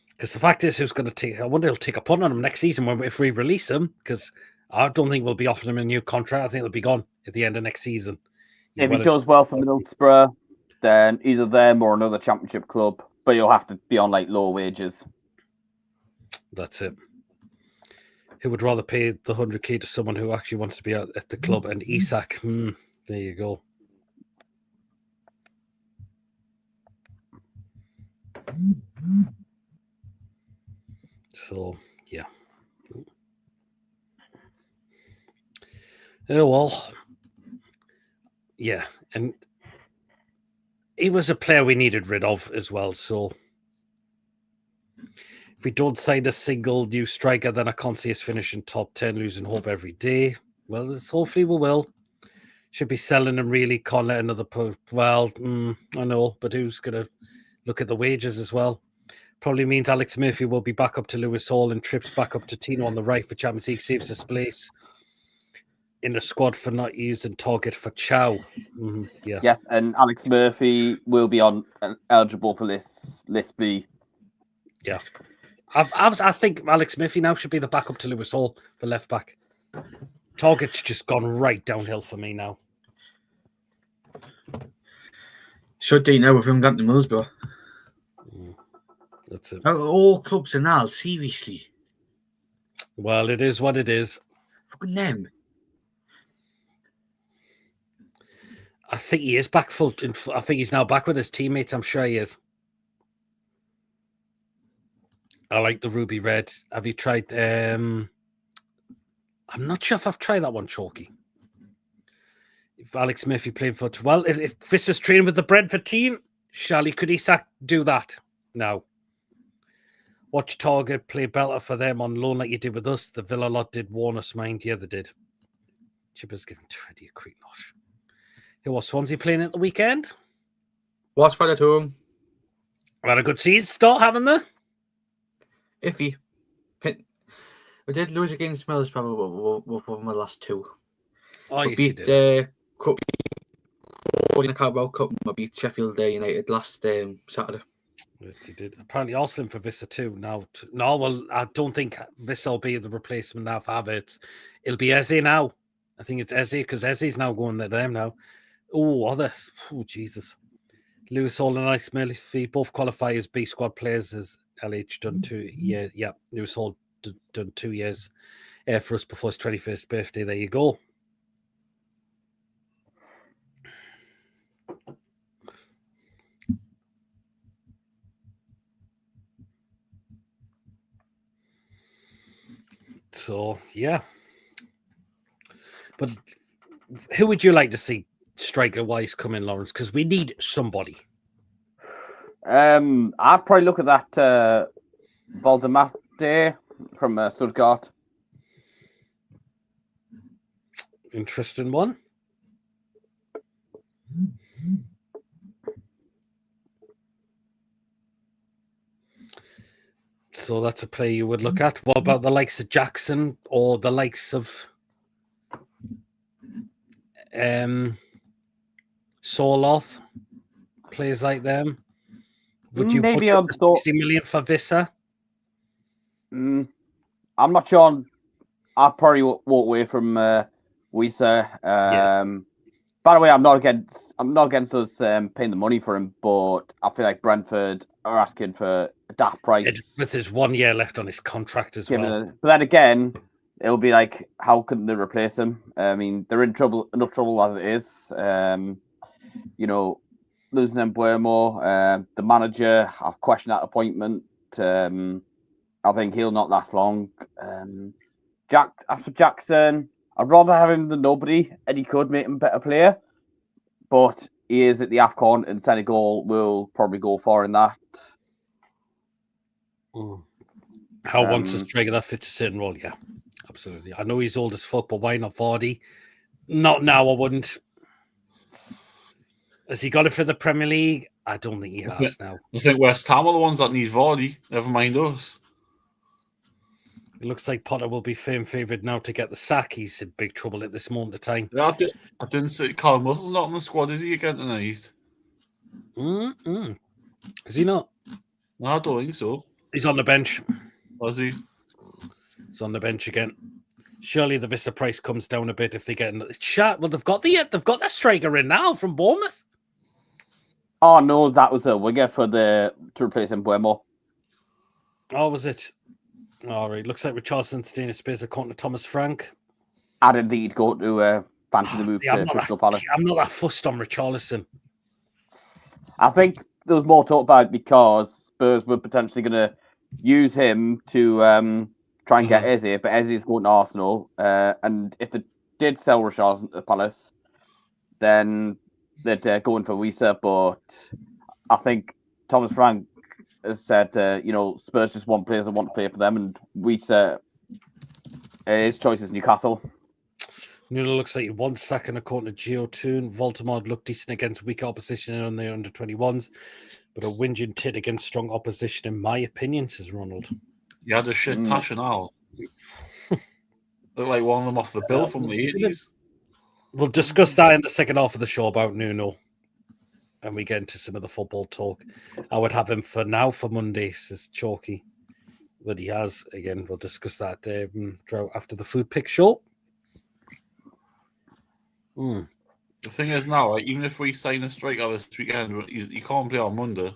Because the fact is, who's going to take? I wonder he'll take a punt on him next season if we release him. Because I don't think we'll be offering him a new contract. I think they'll be gone at the end of next season. If he does well for Middlesbrough, then either them or another Championship club. But you'll have to be on like low wages. That's it. Who would rather pay the 100k to someone who actually wants to be at the club? And Isak, there you go. So, yeah. Oh, well. Yeah, and he was a player we needed rid of as well, so if we don't sign a single new striker, then I can't see us finishing top 10, losing hope every day. Well, hopefully we will. Should be selling him, really. Can't let another... Well, I know, but who's going to look at the wages as well? Probably means Alex Murphy will be back up to Lewis Hall and trips back up to Tino on the right for Champions League, saves his place in the squad for not using Target for Chow. Yeah. Yes, and Alex Murphy will be on eligible for list B. Yeah. I think Alex Murphy now should be the backup to Lewis Hall for left back. Target's just gone right downhill for me now. Should they know if I'm going to Middlesbrough? That's it. All clubs and all, seriously. Well, it is what it is. Fucking them. I think he is back full. I think he's now back with his teammates. I'm sure he is. I like the Ruby Red. Have you tried... I'm not sure if I've tried that one, Chalky. If Alex Murphy playing for... Well, if this is training with the Brentford team, surely could Isak do that? No. Watch Target play better for them on loan like you did with us. The Villa lot did warn us, mind. Yeah, they did. Chipper's given 20 a quick nosh. Who was Swansea playing at the weekend? Watford at home. Had a good season start, haven't they? Iffy. We did lose against Middlesbrough, but we've won the last two. Oh, we yes, beat Cup in the Carabao Cup. We beat Sheffield United last Saturday. Yes, he did. Apparently, Arsenal for Vissa too. Now, no, well, I don't think Vissa will be the replacement now for Havertz. It'll be Eze now. I think it's Eze because Eze's now going to them now. Oh, others. Oh, Jesus. Lewis Hall and Alex Murphy both qualify as B squad players as LH done 2 years. Yeah, Lewis Hall done 2 years for us before his 21st birthday. There you go. So, yeah. But who would you like to see striker-wise come in, Lawrence? Because we need somebody. I'd probably look at that Matchday from Stuttgart. Interesting one. So that's a player you would look at. What about the likes of Jackson or the likes of Soloth? Players like them? Would you Maybe put on 60 million for Vissa? I'm not sure. I'll probably walk away from Wisa. By the way, I'm not against us paying the money for him, but I feel like Brentford are asking for a daft price. With his 1 year left on his contract as well. But then again, it'll be like, how couldn't they replace him? I mean, they're in enough trouble as it is. Losing Embuemo, the manager, I've questioned that appointment. I think he'll not last long. As for Jackson, I'd rather have him than nobody, and he could make him a better player. But he is at the AFCON, and Senegal will probably go far in that. How once a striker that fits a certain role, yeah, absolutely. I know he's old as fuck, but why not Vardy? Not now, I wouldn't. Has he got it for the Premier League? I don't think he has now. I think West Ham are the ones that need Vardy, never mind us. It looks like Potter will be firm favourite now to get the sack. He's in big trouble at this moment of time. Yeah, I didn't say Carl Russell's not in the squad, is he, again tonight? Is he not? No, I don't think so. He's on the bench. Was he? He's on the bench again. Surely the Vista price comes down a bit if they get another shot. Well, they've got the striker in now from Bournemouth. Oh no, that was a winger to replace Embuemo. Oh, was it? All right. Looks like Richarlison staying in space according to Thomas Frank. I didn't think he'd go to fancy the move to Crystal Palace. I'm not that fussed on Richarlison. I think there was more talk about it because Spurs were potentially going to use him to try and get Eze, but Eze is going to Arsenal. And if they did sell Richarlison to the Palace, then they'd go in for Wisa. But I think Thomas Frank has said, Spurs just want players that want to play for them, and Wisa, his choice is Newcastle. Nuno looks like he won second according to Geotoon. Voldemort looked decent against weak opposition on the under-21s, but a whinging tit against strong opposition, in my opinion, says Ronald. You had a shit Tash-and-Al. Look like one of them off the bill from the 80s. We'll discuss that in the second half of the show about Nuno, and we get into some of the football talk. I would have him for now for Monday, says Chalky. But he has, again, we'll discuss that after the food pick show. The thing is now, even if we sign a striker this weekend, he can't play on Monday.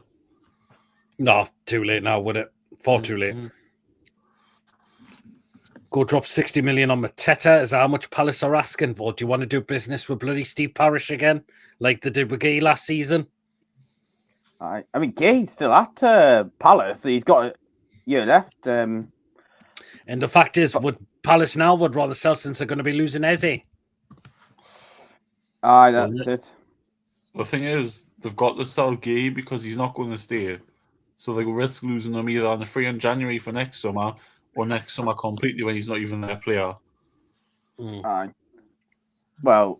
No, too late now, would it? Far too late. Go drop 60 million on Mateta. Is that how much Palace are asking? Or do you want to do business with bloody Steve Parish again, like they did with Gay last season? I mean, Gay's still at Palace. He's got a year left. And the fact is, Palace now would rather sell since they're going to be losing Eze. Aye, that's it. The thing is, they've got to sell Gay because he's not going to stay. So they risk losing him either on the free in January for next summer or next summer completely when he's not even their player. Aye. Well,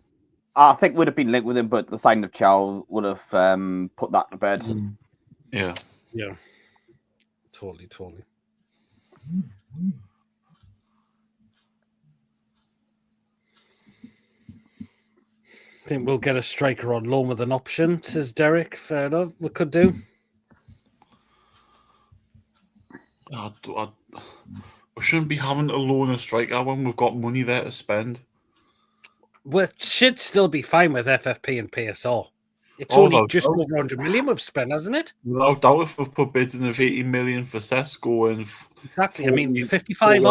I think would have been linked with him, but the signing of Chow would have put that to bed. Yeah. Yeah. Totally. I think we'll get a striker on loan with an option, says Derek. Fair enough. We could do. We shouldn't be having to loan a striker when we've got money there to spend. We should still be fine with FFP and PSR. It's only just over 100 million we've spent, hasn't it? Without doubt, if we've put bids in of 80 million for Sesko and exactly. 40, I mean, 55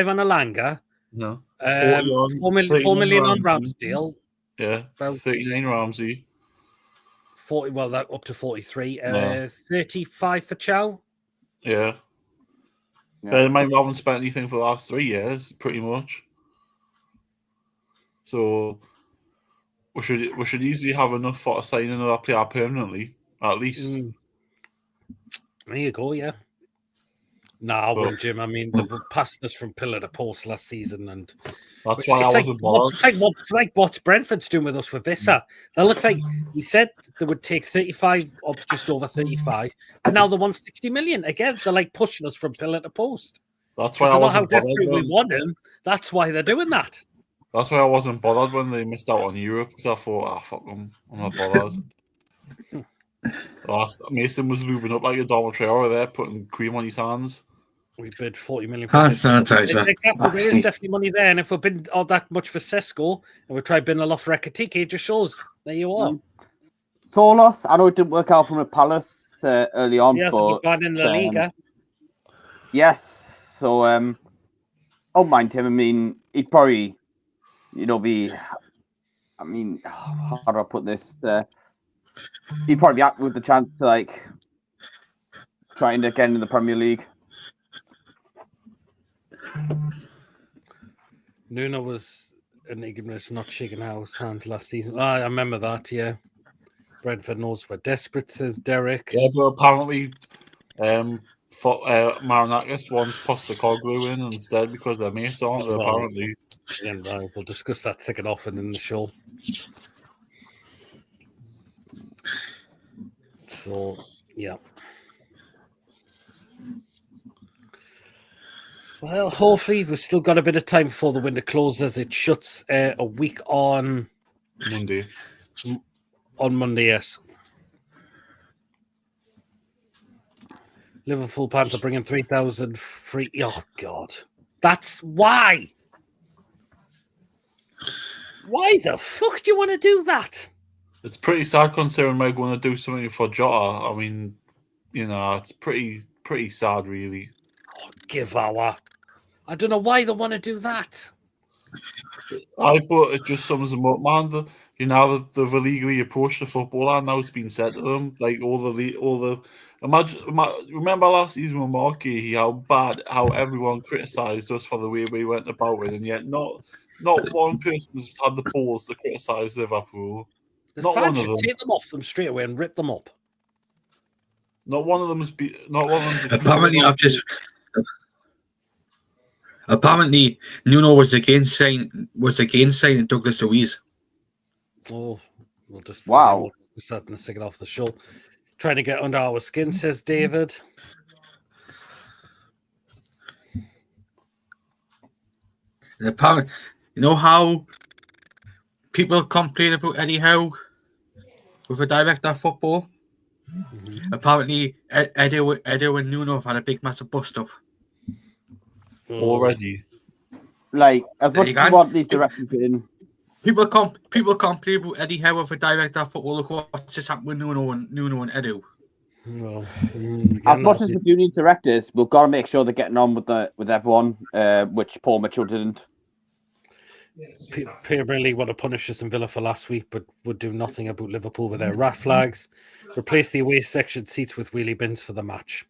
on Alanga. No. 4 million on Ramsdale. Yeah. 39 Ramsey. 40. Well, that up to 43. 35 for Chow. Yeah. Bear in mind, we haven't spent anything for the last 3 years, pretty much. So we should easily have enough for to sign another player permanently, at least. There you go, yeah. No, I wouldn't, Jim. I mean, they were passing us from pillar to post last season, and That's why I wasn't bothered. It's like what Brentford's doing with us with Visa. That looks like we said they would take 35 up, just over 35, and now they want 60 million again. They're like pushing us from pillar to post. That's why I They know wasn't how desperate bothered. we want them. That's why they're doing that. That's why I wasn't bothered when they missed out on Europe, because I thought, fuck them, I'm not bothered. Mason was lubing up like a Donald Traore there, putting cream on his hands. We bid 40 million for Hand this. sanitizer. Exactly, there is definitely money there. And if we've been all that much for Sesko and we tried bidding a lot for Ekatike, it just shows. There you are. Solos, I know it didn't work out from a Palace early on, Yes, but bad in La Liga. Yes, so I don't mind him. I mean, he'd probably, be. I mean, how do I put this? He'd probably be happy with the chance to trying to get into the Premier League. Nuno was enigma's not shaking hands last season. I remember that, yeah. Brentford knows we're desperate, says Derek. Yeah, but apparently Marinakis wants Postecoglou in instead because they're mates, aren't they, apparently. And we'll discuss that second often in the show. So, yeah. Well, hopefully we've still got a bit of time before the window closes. It shuts a week on Monday. On Monday, yes. Liverpool Banter bringing 3,000 free. Oh, God. That's why. Why the fuck do you want to do that? It's pretty sad considering we're going to do something for Jota. I mean, it's pretty sad, really. Oh, give our. I don't know why they want to do that. But it just sums them up, man. They've illegally approached the footballer, and now it's been said to them, remember last season with Marky, how everyone criticised us for the way we went about it, and yet not one person's had the balls to criticise Liverpool. The not fans one of should them. take them off them straight away and rip them up. Not one of them's. Apparently, Nuno was against signing Douglas Luiz. Oh, we'll just wow. We're starting to second off the show. Trying to get under our skin, says David. And apparently, how people complain about Eddie Howe with a director of football? Mm-hmm. Apparently, Eddie and Nuno have had a big, massive bust-up. Already. As much as you want these directions in. People complain about Eddie Howe with a director of football. Look what's just happened with Nuno and Eddie. Well, as much as we do need directors, we've got to make sure they're getting on with everyone, which Paul Mitchell didn't. Premier League want to punish us in Villa for last week, but would do nothing about Liverpool with their rat flags. Replace the away section seats with wheelie bins for the match.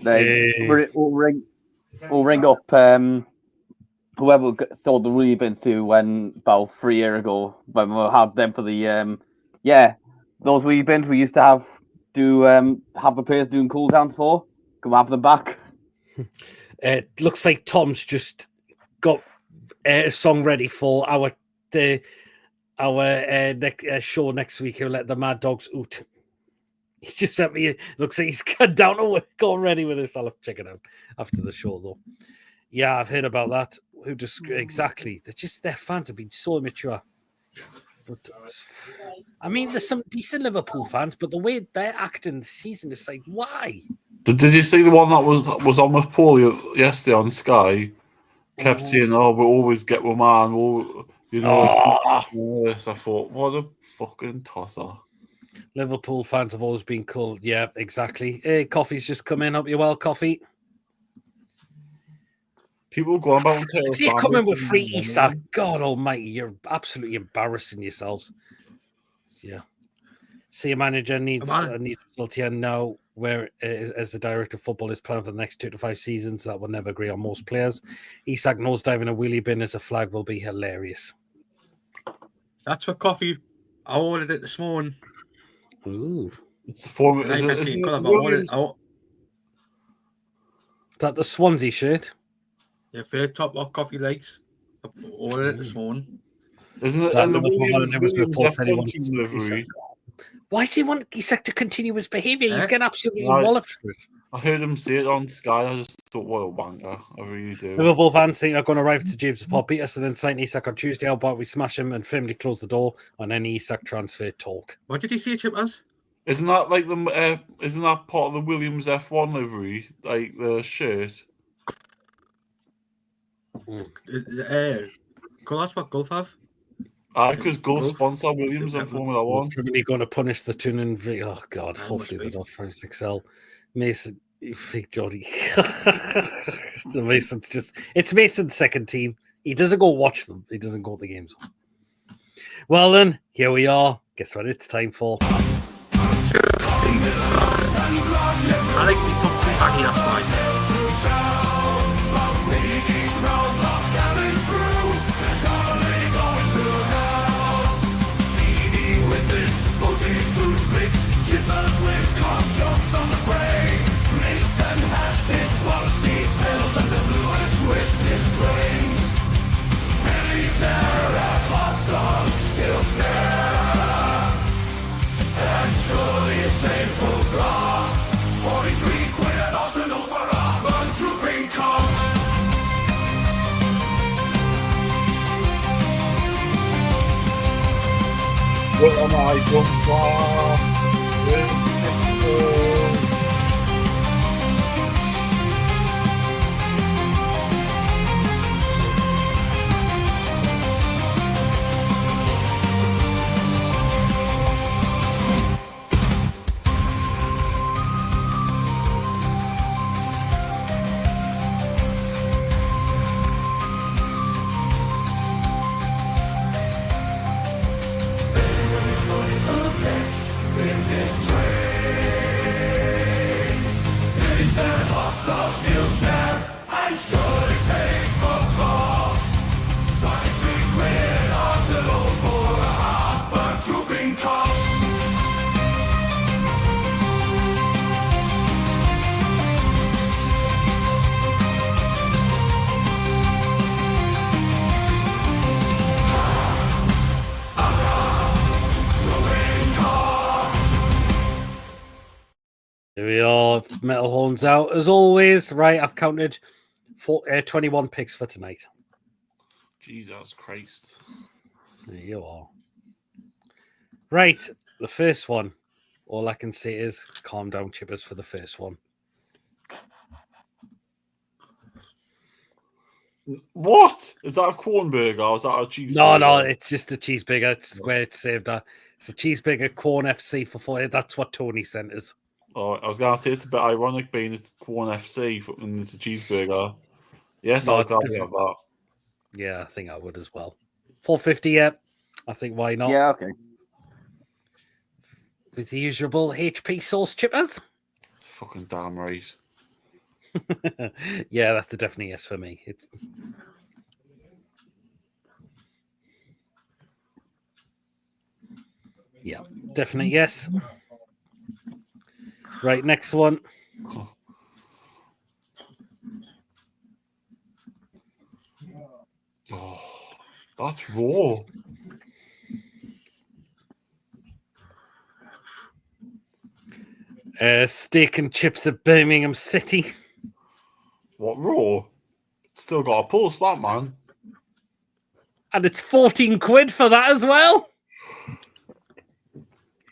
We'll ring up whoever sold the wheelie bins to when about 3 years ago, when we'll have them for the those wheelie bins we used to have the players doing cool downs for. Can we have them back? It looks like Tom's just got a song ready for our show next week. He'll let the Mad Dogs out. He's just sent me. Looks like he's got down to work already with this. I'll have to check it out after the show, though. Yeah, I've heard about that. Exactly? Their fans have been so immature. But I mean, there's some decent Liverpool fans, but the way they're acting this season is like, why? Did you see the one that was on with Paul yesterday on Sky? Kept saying, "Oh, we always get one man." Yes, I thought, what a fucking tosser. Liverpool fans have always been cool. Yeah, exactly. Hey, Coffee's just come in. Hope you're well, Coffee. People go about if you come in with free Isak, God almighty, you're absolutely embarrassing yourselves. Yeah. See, a manager needs result here now, where as the director of football is planning for the next 2 to 5 seasons. That will never agree on most players. Isak nosediving a wheelie bin as a flag will be hilarious. That's for Coffee. I ordered it this morning. Ooh. It's the form. And I can see Isn't colour, it but Williams? Is that the Swansea shirt? your third top lock coffee legs. I ordered it this morning. Isn't it That in the Liverpool Holiday was Williams report F1 anyone- team livery? Why do you want Isak to continue his behaviour? He's Eh? getting absolutely Right. walloped for it. I heard him say it on Sky. I just thought, what a wanker. I really do. Liverpool fans think they're going to arrive to James Pop beat us and then sign Isak on Tuesday. How about we smash him and firmly close the door on any Isak transfer talk? What did he say, Chip? Us? Isn't that like the? Isn't that part of the Williams F1 livery? Like the shirt? Colours what Gulf have? Because Gulf Gulf? sponsor Williams in Formula We're One. probably going to punish the tuning. Oh, God. Oh, Hopefully they must don't 5-6L. Mason, fake Jody. The Mason's just. It's Mason's second team. He doesn't go watch them, he doesn't go to the games. Well, then, here we are. Guess what it's time for? I think we put three back in, that's why. What am I done for? Here we are. Metal horns out as always. Right, I've counted 21 picks for tonight. Jesus Christ. There you are. Right, the first one. All I can say is calm down, Chippers, for the first one. What? Is that a corn burger or is that a cheeseburger? No, it's just a cheeseburger. It's where it's saved at. It's a cheeseburger corn FC for 40. That's what Tony sent us. Oh, I was going to say it's a bit ironic being it's corn FC and it's a cheeseburger. Yes, No, I'll it's gladly have that. Yeah, I think I would as well. 450, yeah. I think why not? Yeah, okay. With the usual HP sauce, Chippers. Fucking damn right. Yeah, that's a definite yes for me. It's yeah, definite yes. Right, next one. Oh, that's raw. Steak and chips at Birmingham City. What, raw? Still got a pulse, that man. And it's 14 quid for that as well.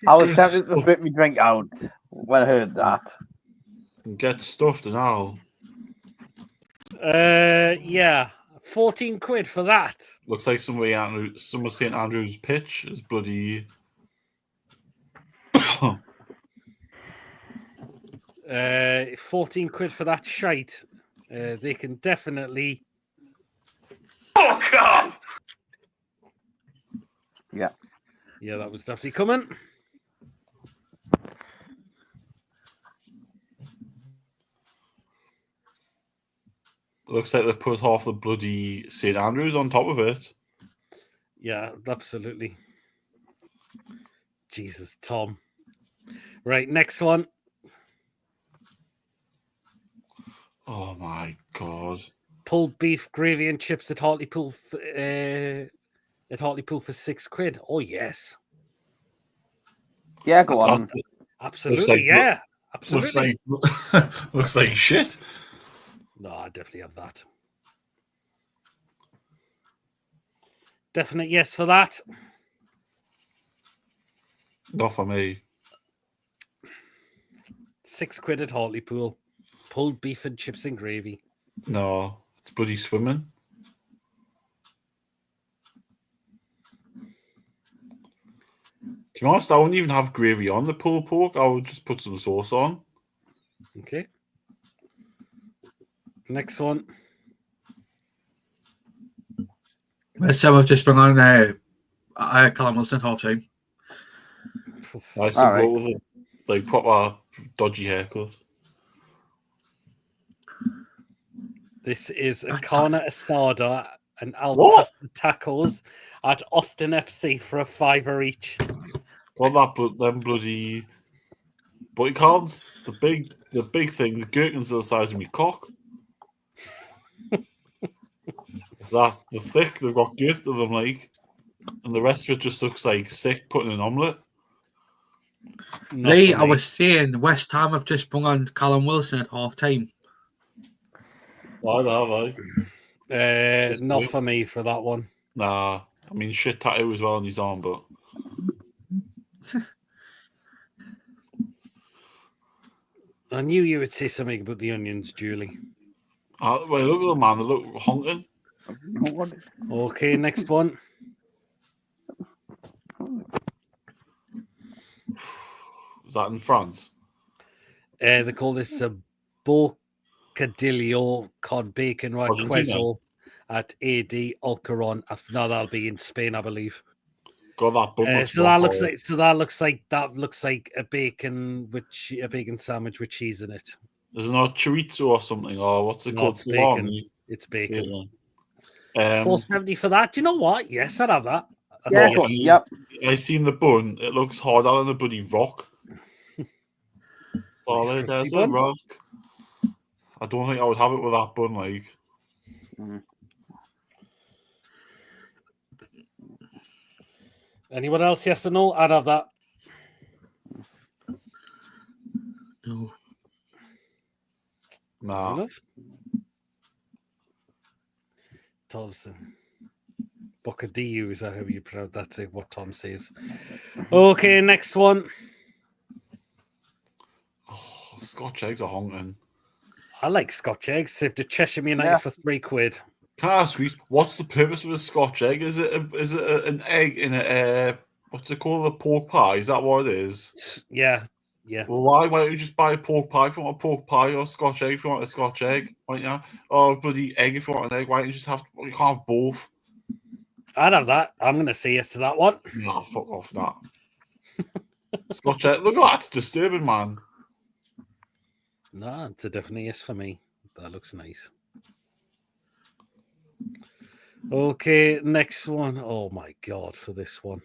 I was tempted to spit my drink out when I heard that. Get stuffed now. Yeah, 14 quid for that. Looks like some St Andrew's pitch is bloody. 14 quid for that shite. They can definitely. Fuck off! Yeah. Yeah, that was definitely coming. Looks like they've put half the bloody St Andrews on top of it. Yeah, absolutely. Jesus, Tom. Right, next one. Oh my god. Pulled beef, gravy, and chips at Hartlepool. At Hartlepool for £6. Oh yes, Yeah, go on. That's it. absolutely. Yeah, Looks absolutely. like looks like shit. No, I definitely have that. Definite yes for that. Not for me. £6 at Hartlepool. Pulled beef and chips and gravy. No, it's bloody swimming. To be honest, I wouldn't even have gravy on the pulled pork. I would just put some sauce on. Okay. Next one. So I've just been on Callum Wilson half time. I still All right. go with it. Like proper dodgy haircut. This is a carne asada and al What? pastor tacos at Austin FC for £5 each. Got that, but them bloody. But you can't. The big thing. The gherkins are the size of me cock. That the thick. They've got girth to them, like, and the rest of it just looks like sick putting an omelette. Lee, I was saying West Ham have just brought on Callum Wilson at half time. Why have I? Not for me for that one. Nah, I mean shit tattoo as well on his arm, but I knew you would say something about the onions, Julie. well, look at the man. They look honking. Okay, next one. Was that in France? They call this a bocadillo cod bacon queso at AD Alcaron. No, that'll be in Spain, I believe. Got that bun. So that looks like a bacon sandwich with cheese in it. There's not chorizo or something, or what's it called? It's bacon. It's bacon. £4.70 for that. Do you know what? Yes, I'd have that. Yep. I seen the bun. It looks harder than a bloody rock. Solid as a rock. I don't think I would have it with that bun, like. Anyone else? Yes or no? I'd have that. No. Nah. Thompson. Bocadillo, is that how you pronounce that? That's what Tom says. Okay, next one. Oh, Scotch eggs are honking. I like Scotch eggs. Saved a Cheshire United for £3. Can I ask you, what's the purpose of a Scotch egg? Is it an egg in a what's it called, a pork pie? Is that what it is? Yeah. Well, why don't you just buy a pork pie if you want a pork pie, or a Scotch egg if you want a Scotch egg? Why don't you? Or a bloody egg if you want an egg? Why don't you just have? You can't have both. I'd have that. I'm going to say yes to that one. Nah, fuck off that. Scotch egg. Look at that. It's disturbing, man. No, it's a definite yes for me. That looks nice. Okay, next one. Oh my God, for this one.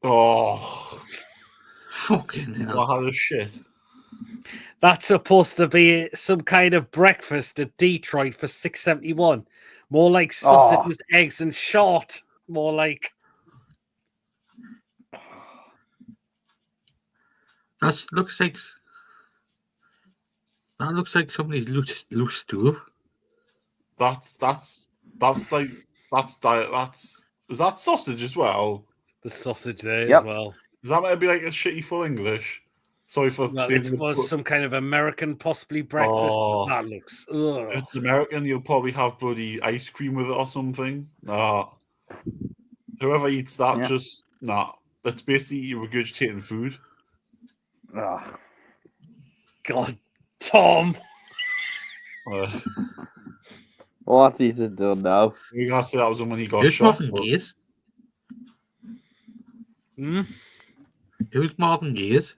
Oh, fucking hell. What had a shit. That's supposed to be some kind of breakfast at Detroit for $6.71. More like sausages, eggs, and short. More like. That looks like somebody's loose stove. Is that sausage as well? The sausage there as well. Does that might be like a shitty full English? Sorry for saying it was some kind of American, possibly breakfast. But that looks. Ugh. If it's American, you'll probably have bloody ice cream with it or something. Nah. Whoever eats that, just nah. That's basically you regurgitating food. God, Tom. What is it doing now? You gotta say that was when he got Who's shot. Martin Gaze? Hmm? Who's Martin Gaze?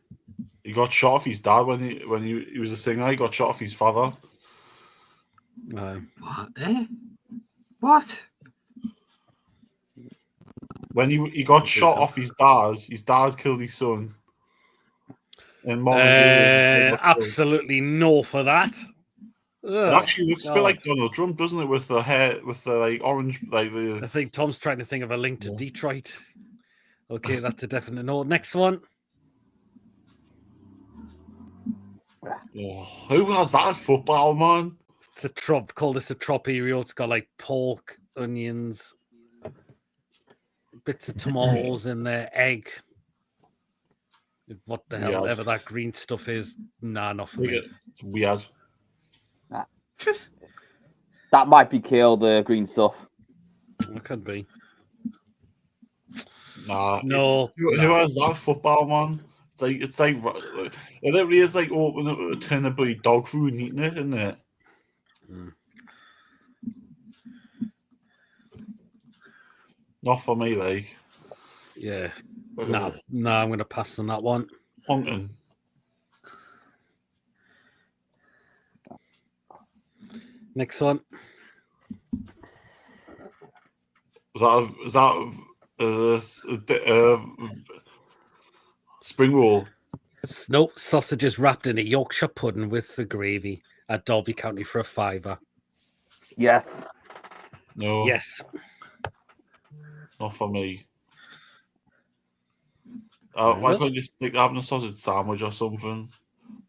He got shot off his dad when he was a singer. He got shot off his father. What? What? When he got shot off his dad killed his son. And absolutely no for that. It actually looks a bit like Donald Trump, doesn't it? With the hair, with the like orange, like the. I think Tom's trying to think of a link to Detroit. Okay, that's a definite no. Next one. Oh, who has that football, man? It's a trop. Call this a troperio. It's got like pork, onions, bits of tomatoes in there, egg. What the hell ever that green stuff is. Nah, not for me. It's weird. That might be kale, the green stuff. It could be. Nah. No. Who has that football, man? It's like it literally is like opening up a tin of bloody dog food and eating it, isn't it? Not for me, like. Yeah. Nah, I'm gonna pass on that one. Honking. Next one. Is that spring roll? Nope, sausages wrapped in a Yorkshire pudding with the gravy at Derby County for a £5. Yes. No. Yes. Not for me. Why can't you stick having a sausage sandwich or something?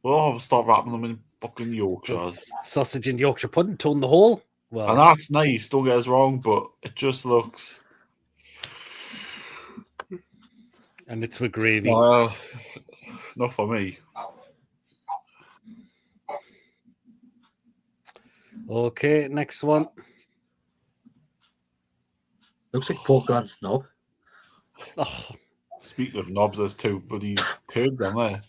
Well, I'll start wrapping them in fucking Yorkshires. Sausage and Yorkshire pudding, tone the hole. Well, and that's nice, don't get us wrong, but it just looks. And it's with gravy. Not for me. Okay, next one. Looks like pork and snob. Oh. Speaking of knobs, there's two bloody curds on there.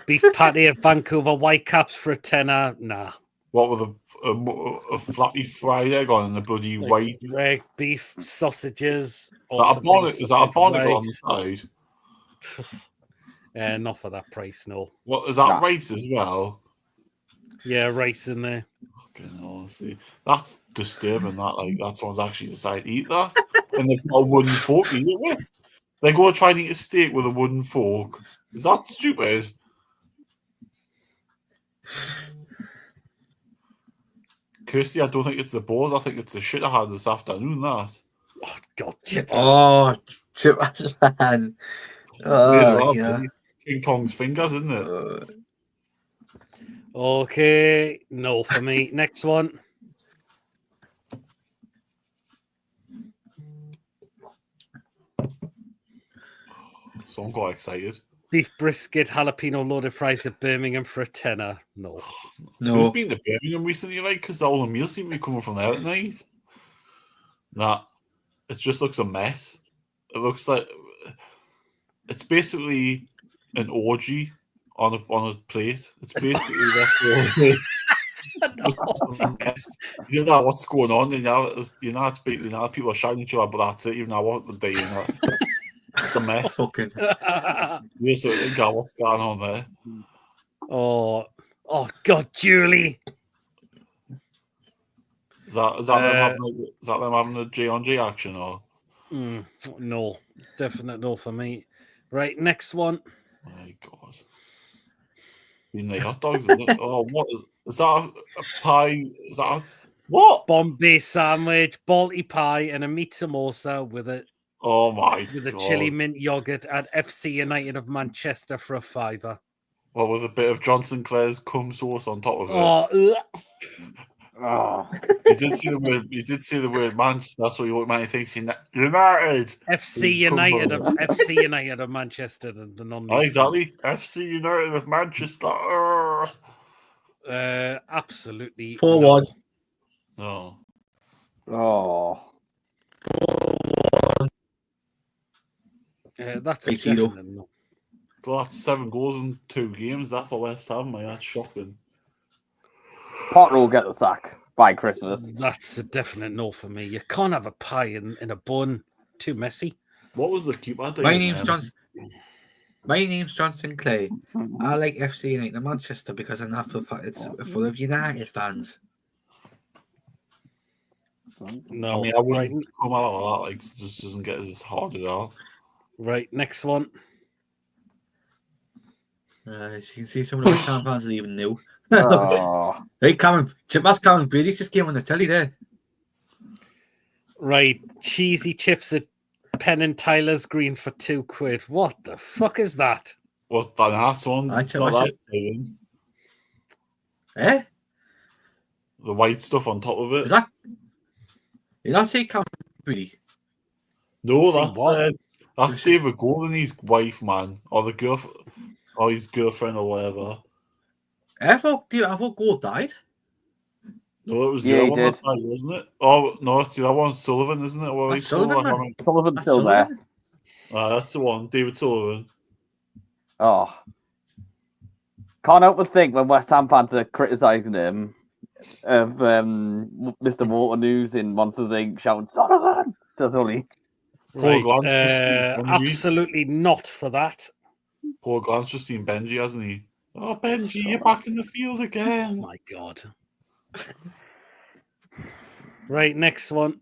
Beef patty at Vancouver Whitecaps for a tenner. Nah. What with a flappy fried egg on and a bloody white egg, beef, sausages. Is that a barnacle on the side? Not for that price, no. What is that rice as well? Yeah, rice in there. Fucking hell, see, that's disturbing. That someone's actually decided to eat that, and they've got a wooden fork to eat it with. They go try and eat a steak with a wooden fork. Is that stupid? Kirsty, I don't think it's the balls. I think it's the shit I had this afternoon. That. Oh God, Chip. Oh, Chip, man. Oh, yeah. King Kong's fingers, isn't it? Okay, no for me. Next one. Someone got excited. Beef brisket, jalapeno loaded fries at Birmingham for a tenner. No. Who's been to Birmingham recently? Like, because all the meals seem to be coming from there at night. Nah, it just looks a mess. It looks like it's basically an orgy on a plate. It's basically that's all it is. You know what's going on, and people are shouting at each other, but that's it. You know what the day, it's a mess. Fucking. You sort of think, what's going on there? Oh God, Julie. Is that them having a G on G action or? No, definite no for me. Right, next one. Oh my God. Even the hot dogs, isn't it? Oh, what is that a pie? Is that what? Bombay sandwich, balti pie, and a meat samosa with a chili mint yogurt at FC United of Manchester for a £5. Well, with a bit of Johnson Clare's cum sauce on top of it. You did see the word Manchester. That's what you look. Man, he thinks United. FC United of Manchester. The non. Exactly. FC United of Manchester. Absolutely. 4-1. No. Oh. 4-1. That's a definite no. Well, that's 7 goals in 2 games. That for West Ham, man. That's shocking. Potter will get the sack by Christmas. That's a definite no for me. You can't have a pie in a bun. Too messy. What was the keeper doing? My name's John Sinclair. I like FC United Manchester because I'm not for it's full of United fans. No. I mean, I right. wouldn't come out of that. Like, it just doesn't get as hard at all. Right. Next one. As you can see, some of the West Ham fans are even new. Oh, Hey, that's Cameron Brady's just came on the telly there. Right. Cheesy chips at Penn and Tyler's Green for £2. What the fuck is that? What, that last one? I It's tell not my that shit. exciting. Eh? The white stuff on top of it. Is that? Did I say Cameron Brady? No, See what? that's David Gordon, his wife, man, or the girlfriend, or his girlfriend, or whatever. I thought Gold died. No, it was Yeah, the he other one that did. died, wasn't it? Oh no, it's the other one, Sullivan, isn't it? What That's he's called? Sullivan, I man. can't Sullivan's That's still there. Sullivan. That's the one, David Sullivan. Oh, can't help but think when West Ham fans are criticising him of Mr. Water News in Monsters Inc. shouting Sullivan. That's only Right. Paul Glantz just seen Benji. Absolutely not for that. Paul Glantz just seen Benji, hasn't he? Oh, Benji, you're back in the field Oh again. my God. Right. Next one.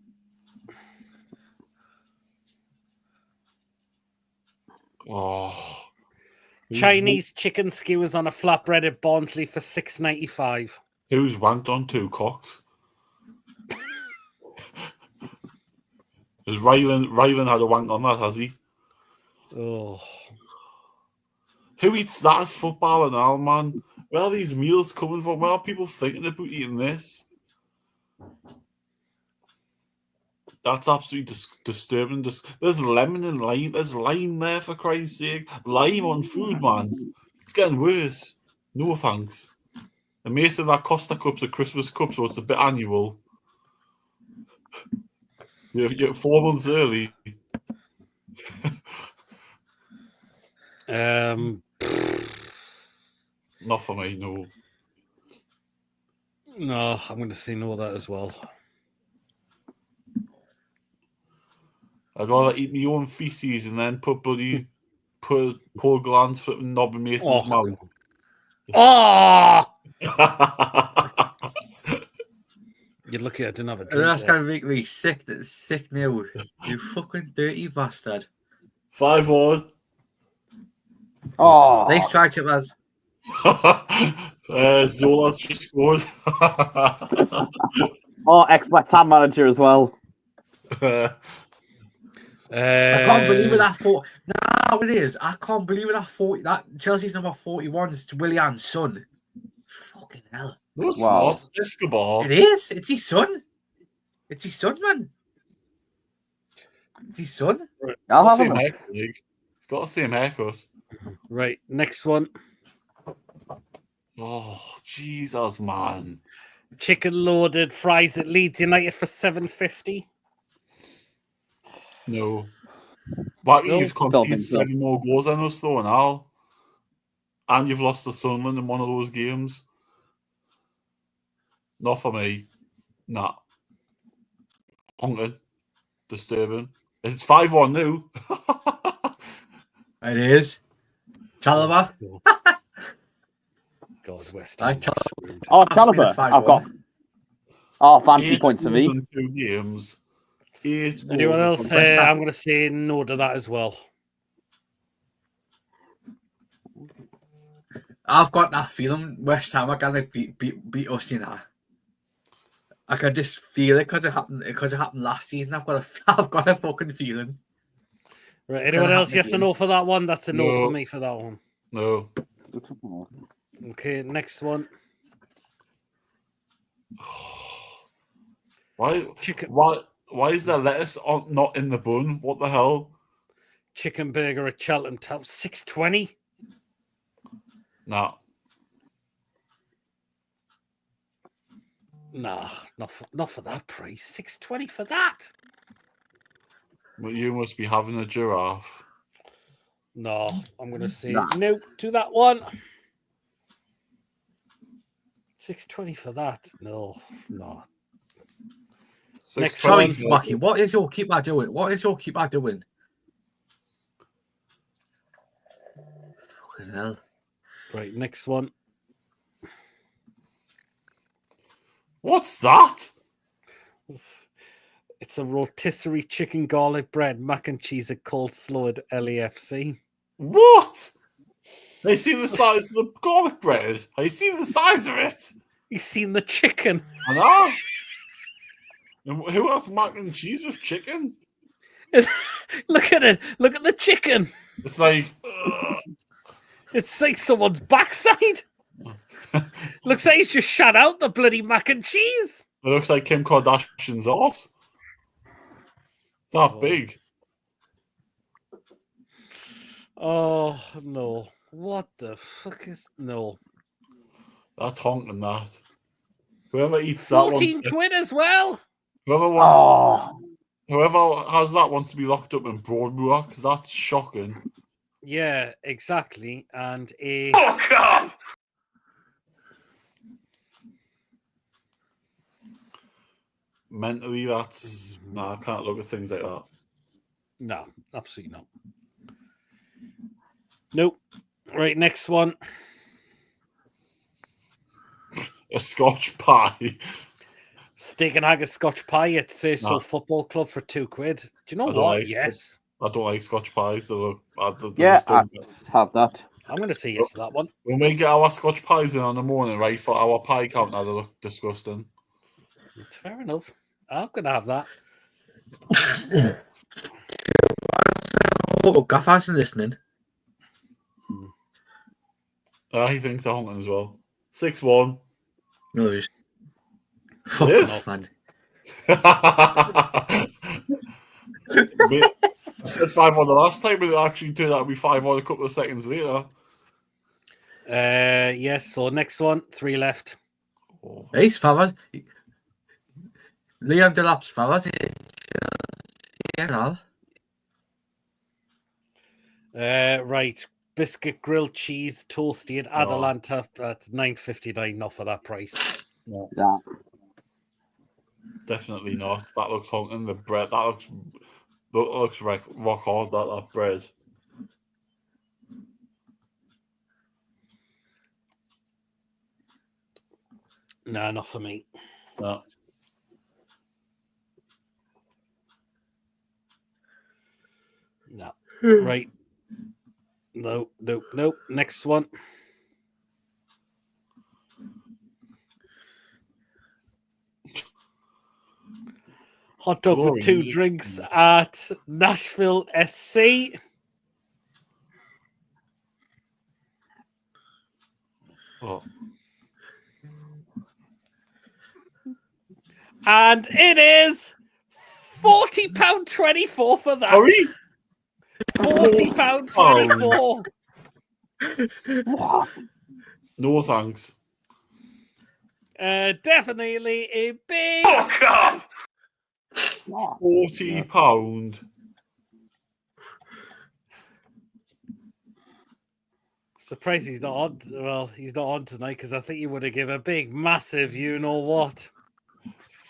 Oh, Chinese chicken skewers on a flatbread at Barnsley for $6.95. Who's wanked on two cocks? Has Ryland had a wank on that, has he? Oh. Who eats that at football and all, man? Where are these meals coming from? Where are people thinking about eating this? That's absolutely disturbing. There's lemon and lime. There's lime there, for Christ's sake. Lime on food, man. It's getting worse. No thanks. And Mason, that Costa Cup's a Christmas cup, so it's a bit annual. You're 4 months early. Not for me, no. No, I'm going to say no that as well. I'd rather eat my own feces and then put Paul Glantz for knob in Mason's mouth. Oh! You're lucky I didn't have a drink. That's going to make me sick. That's sick now. You fucking dirty bastard. 5-1. oh Nice try, Chipaz. Zola's just scored. ex-West Ham manager as well. I can't believe it. That 40. No, it is. I can't believe it. That 40. That Chelsea's number 41 is Willian's son. Fucking hell. No, it's Wow. not. Escobar. It is. It's his son. It's his son, man. It's his son. I'll have Same him. haircut, Nick. He's got the same haircut. Right, next one. Oh, Jesus, man. Chicken loaded fries at Leeds United for $7.50. No. But No, you've don't conceded think so. 7 more goals than us, though, and all. And you've lost to Sunderland in one of those games. Not for me. Nah. Honking. Disturbing. It's 5-1 now. It is. Chalaba. God, West I Ham. tell- screwed. Oh, That's been a Caliber. 5-1. I've got fancy 8 points for goals me. in 2 games. 8 Anyone goals else? in West Ham. I'm going to say no to that as well. I've got that feeling West Ham are gonna beat us, you know. I can just feel it because it happened last season. I've got a fucking feeling. Right, anyone else? happen Yes or again. no for that one? That's a no No. for me for that one. No. Okay, next one. Why Chicken is there lettuce not in the bun? What the hell? chicken burger at Cheltenham Town, $6.20. Nah. Nah, not for that price. $6.20 for that. But you must be having a giraffe. No, I'm going to say Nah. no to that one. $6.20 for that. No. Next Sorry, one. Bucky. What is your keeper doing? Fucking hell. Right, next one. What's that? It's a rotisserie chicken garlic bread, mac and cheese, and coleslaw at LAFC. What? Have you seen the size of the garlic bread? Have you seen the size of it? You seen the chicken? I know. And who has mac and cheese with chicken? Look at it. Look at the chicken. It's like... It's like someone's backside. Looks like he's just shut out the bloody mac and cheese. It looks like Kim Kardashian's arse. It's that big. Oh, no. What the fuck is... No. That's honking, that. Whoever eats that 14 quid as well. Whoever has that wants to be locked up in Broadmoor, because that's shocking. Yeah, exactly. And a... Fuck off! Mentally, that's... Nah, I can't look at things like that. No, absolutely not. Nope. Right, next one. A Scotch pie. Steak and haggis Scotch pie at Thurso Football Club for £2. Do you know what? Like yes. I don't like Scotch pies. They look bad. Yeah, I have that. I'm going to say yes to that one. When we get our Scotch pies in on the morning, right, for our pie counter, they look disgusting. It's fair enough. I'm going to have that. Oh, Gaffer's listening. He thinks they're honking as well. 6-1. No, he's... It is? Off, man. I said 5-1 the last time, but it actually turned out to be 5-1 a couple of seconds later. Yes, so next one, 3 left. Oh. He's Favaz. Liam Delap's Favaz. Right. Biscuit grilled cheese toasty at Atalanta at $9.59, not for that price. No. Yeah. Definitely not. That looks honking. The bread, that looks like rock hard, that bread. Nah, not for me. No. No. Right. No. Next one. Hot dog with 2 drinks at Nashville SC. Oh. And it is £40.24 for that. Sorry? £40.24. No thanks. Definitely a big... Fuck off! £40. Surprised he's not on. Well, he's not on tonight because I think he would have given a big, massive you know what.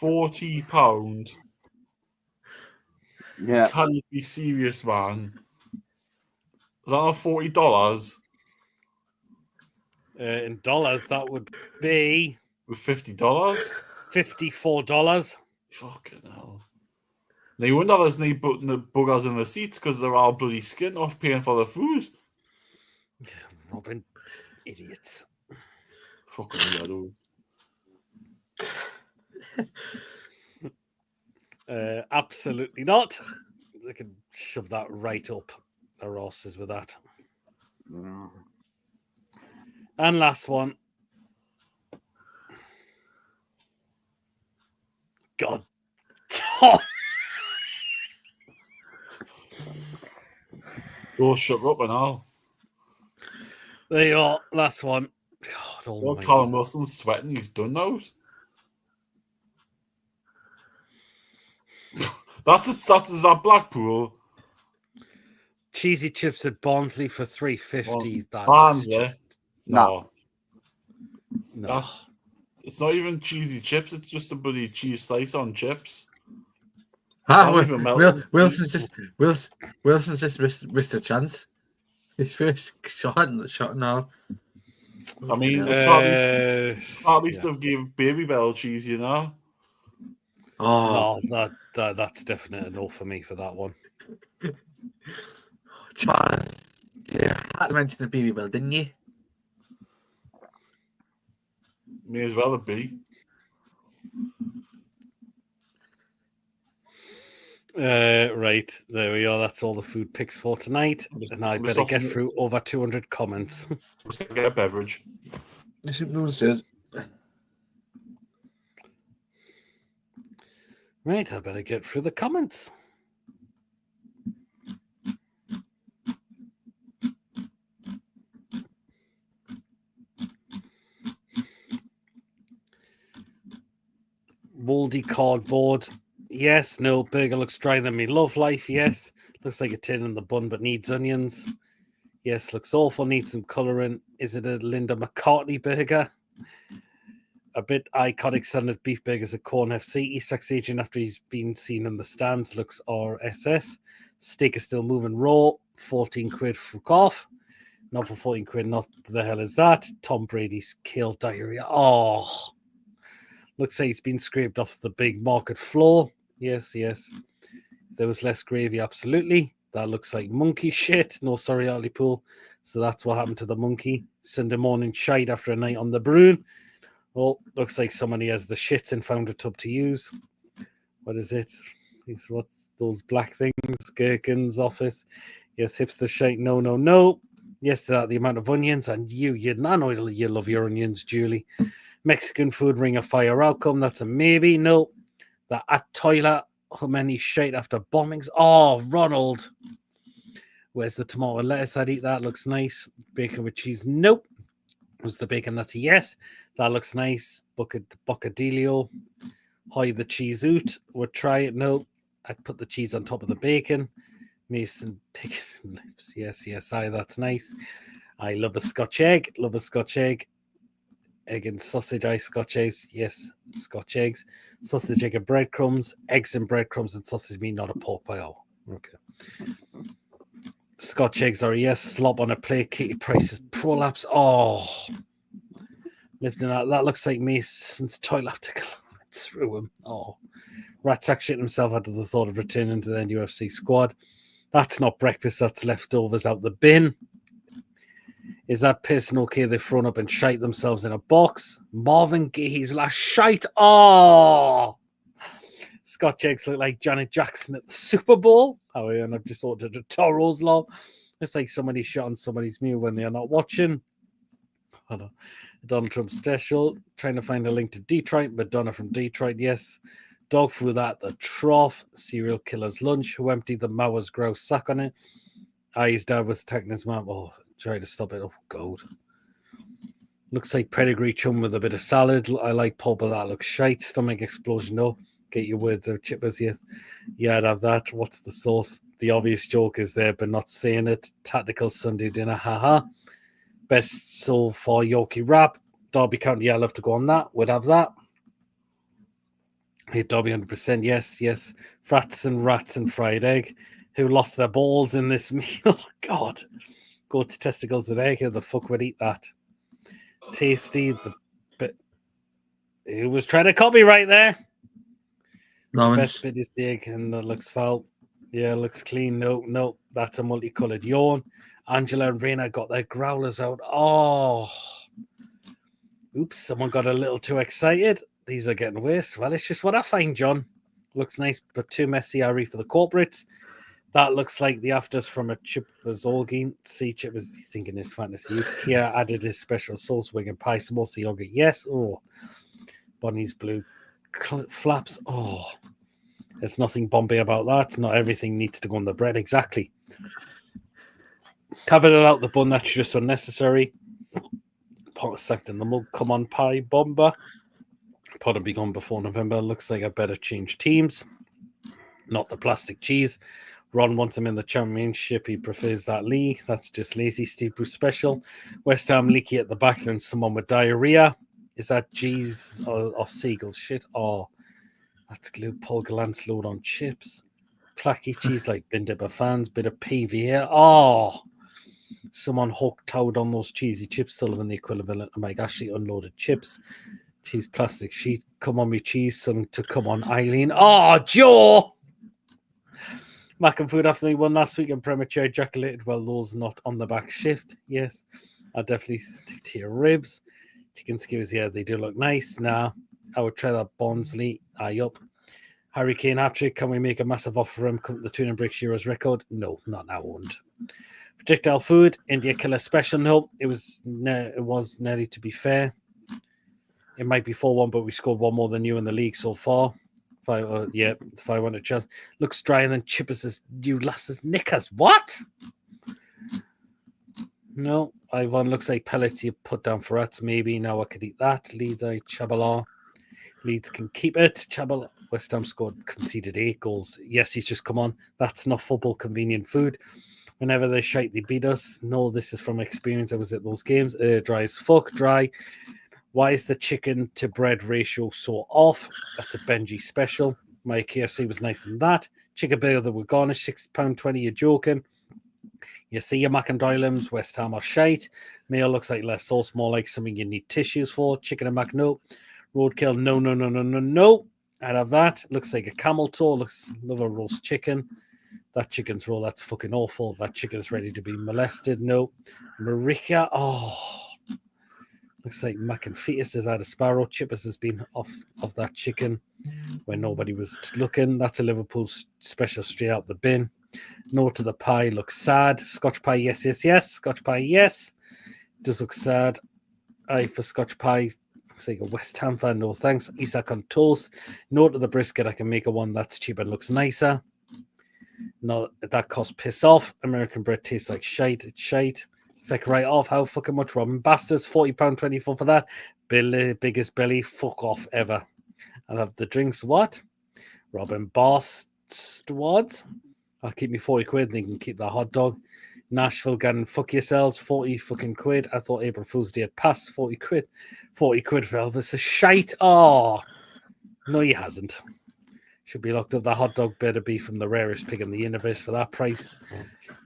£40. Yeah. Can you be serious, man? Is that not $40? In dollars, that would be With $50? $54. Fucking hell. No wonder there's no buggers in the seats because they're all bloody skin off paying for the food. Robin, idiots. Fucking weirdo. Absolutely not. They can shove that right up their asses with that. And last one. God. Go shut up and all. There you are. Last one. God almighty. Callum Wilson's sweating. He's done those. That's a Blackpool. Cheesy chips at Barnsley for $3.50. Barnsley? No. No. It's not even cheesy chips. It's just a bloody cheese slice on chips. Wilson's just missed a chance. His first shot now. I mean, at least have gave Baby Bell cheese, you know. Oh, No, that's definitely a no for me for that one. Charles. Yeah, I had to mention the BB Bill, didn't you? May as well be. Right, there we are. That's all the food picks for tonight. And I better get through over 200 comments. Let's get a beverage. Yes, it does. Right, I better get through the comments. Moldy cardboard. Yes, no. Burger looks drier than me love life. Yes. Looks like a tin in the bun but needs onions. Yes, looks awful. Needs some colouring. Is it a Linda McCartney burger? A bit iconic standard beef burgers at Corn FC. Isak's agent after he's been seen in the stands looks RSS. Steak is still moving raw. 14 quid fuck off. Not for 14 quid. Not the hell is that? Tom Brady's killed diarrhea. Oh. Looks like it's been scraped off the big market floor. Yes. If there was less gravy, absolutely. That looks like monkey shit. No, sorry, Hartlepool. So that's what happened to the monkey. Sunday morning shite after a night on the Broon. Well, looks like somebody has the shits and found a tub to use. What is it? What's those black things? Gherkins office. Yes, hipster shite. No. Yes, to that, the amount of onions. And I know you love your onions, Julie. Mexican food, ring of fire outcome. That's a maybe. No. The at toilet. How many shite after bombings? Oh, Ronald. Where's the tomato and lettuce? I'd eat that. Looks nice. Bacon with cheese. Nope. Was the bacon that's a yes? That looks nice. Bocadillo. Hide the cheese out. Would try it. No. I'd put the cheese on top of the bacon. Mason bacon lips. Yes. Aye, that's nice. I love a Scotch egg. Egg and sausage, Scotch eggs. Yes, Scotch eggs. Sausage, egg, and breadcrumbs. Eggs and breadcrumbs and sausage meat, not a pork pie. Oh, okay. Scotch eggs are yes. Slop on a plate. Katie Price's prolapse. Oh, lifting that. That looks like Mason's toilet after through him. Oh, Ratsack shitting himself out of the thought of returning to the UFC squad. That's not breakfast. That's leftovers out the bin. Is that person okay? They've thrown up and shite themselves in a box. Marvin Gaye's last shite. Oh, Scotch eggs look like Janet Jackson at the Super Bowl. Oh, yeah, and I've just ordered a Toro's law. It's like somebody shot on somebody's meal when they're not watching. Donald Trump special. Trying to find a link to Detroit. Madonna from Detroit, yes. Dog food at the trough. Serial killer's lunch. Who emptied the Mowers grouse sack on it? His dad was attacking his mom. Oh, try to stop it. Oh, God. Looks like pedigree chum with a bit of salad. I like pulp, but that looks shite. Stomach explosion. No. Get your words out, chippers. Yes. Yeah, I'd have that. What's the sauce? The obvious joke is there, but not saying it. Tactical Sunday dinner. Haha. Best so far Yorkie wrap. Derby County. I'll have to go on that. Would have that. Hey, Derby 100%. Yes. Frats and rats and fried egg. Who lost their balls in this meal? God. Go to testicles with egg. Who the fuck would eat that? Tasty. Who was trying to copy right there? Lawrence. Best bit is the egg, and that looks foul. Yeah, looks clean. No. That's a multicolored yawn. Angela and Raina got their growlers out. Oh. Oops, someone got a little too excited. These are getting worse. Well, it's just what I find, John. Looks nice, but too messy. RE for the corporates. That looks like the afters from a Chipper's Orgy. See, Chipper's thinking his fantasy. Kia added his special sauce, wing and pie, samosa yogurt. Yes. Oh, Bonnie's blue flaps. Oh, there's nothing Bombay about that. Not everything needs to go on the bread. Exactly. Cover it out the bun. That's just unnecessary. Pot sacked in the mug. Come on, pie bomber. Pot will be gone before November. Looks like I better change teams. Not the plastic cheese. Ron wants him in the championship. He prefers that Lee. That's just lazy. Steve Bruce special. West Ham leaky at the back. Then someone with diarrhea. Is that cheese or seagull shit? Oh, that's glue. Paul Gallant's load on chips. Placky cheese like Bin Dipper fans. Bit of PVA. Oh, someone hooked out on those cheesy chips. Sullivan, the equivalent of Mike Ashley unloaded chips. Cheese plastic sheet. Come on, me cheese. Some to come on, Eileen. Oh, Joe! Mac and food after they won last week and premature ejaculated. Well, those not on the back shift. Yes, I'll definitely stick to your ribs. Chicken skewers, yeah, they do look nice. Nah, I would try that Bonsley. Aye up. Harry Kane hat-trick. Can we make a massive offer for him? Come to the Tune and Bricks Euros record? No, not now. Won't. Projectile food. India Killer special. No, it was nearly, to be fair. It might be 4-1, but we scored one more than you in the league so far. 5-1 chance. Looks drier than Chippers' new lasses knickers. What? No, Ivan looks like pellets you put down for rats. Maybe now I could eat that. Leeds, Chabala. Leeds can keep it. Chabala. West Ham conceded 8 goals. Yes, he's just come on. That's not football convenient food. Whenever they shite, they beat us. No, this is from experience. I was at those games. Dry as fuck. Dry. Why is the chicken to bread ratio so off? That's a Benji special. My KFC was nicer than that. Chicken burger that were garnished, £6.20. You're joking. You see your Mac and Doylams, West Ham are shite. Meal looks like less sauce, more like something you need tissues for. Chicken and Mac, no. Roadkill, no. I'd have that. Looks like a camel toe. Looks love a roast chicken. That chicken's raw. That's fucking awful. That chicken's ready to be molested. No. Marika, looks like Mac and Fetus has had a sparrow. Chippers has been off that chicken when nobody was looking. That's a Liverpool special straight out the bin. No to the pie. Looks sad. Scotch pie, yes. Scotch pie, yes. Does look sad. Aye for Scotch pie. Looks like a West Ham fan. No thanks. Isak on toast. No to the brisket. I can make a one that's cheap and looks nicer. No, that costs piss off. American bread tastes like shite. It's shite. Feck right off. How fucking much? Robin Bastards, £40.24 for that. Billy, biggest belly. Fuck off ever. I'll have the drinks. What? Robin Bastards. I'll keep me 40 quid. And you can keep that hot dog. Nashville, Gannon, fuck yourselves. 40 fucking quid. I thought April Fool's Day had passed. 40 quid. 40 quid for Elvis. A shite. Oh, no, he hasn't. Should be locked up. That hot dog better be from the rarest pig in the universe for that price.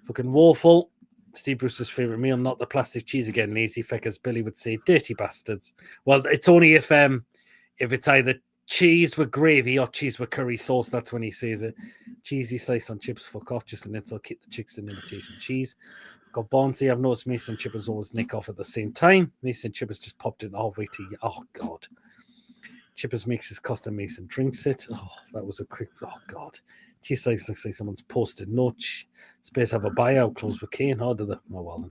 Fucking woeful. Steve Bruce's favourite meal, not the plastic cheese again. Lazy feckers. Billy would say, dirty bastards. Well, it's only if it's either cheese with gravy or cheese with curry sauce. That's when he says it. Cheesy slice on chips. Fuck off. Just an insult. Keep the chicks in imitation cheese. Got Bonsi. I've noticed Mason Chippers always nick off at the same time. Mason Chippers just popped in halfway to. Oh God. Chippers makes his Costa. Mason drinks it. Oh, that was a quick. Oh God. Cheese slice looks like someone's posted note. Spurs have a buyout close with Kane. Oh, do they? Oh, well.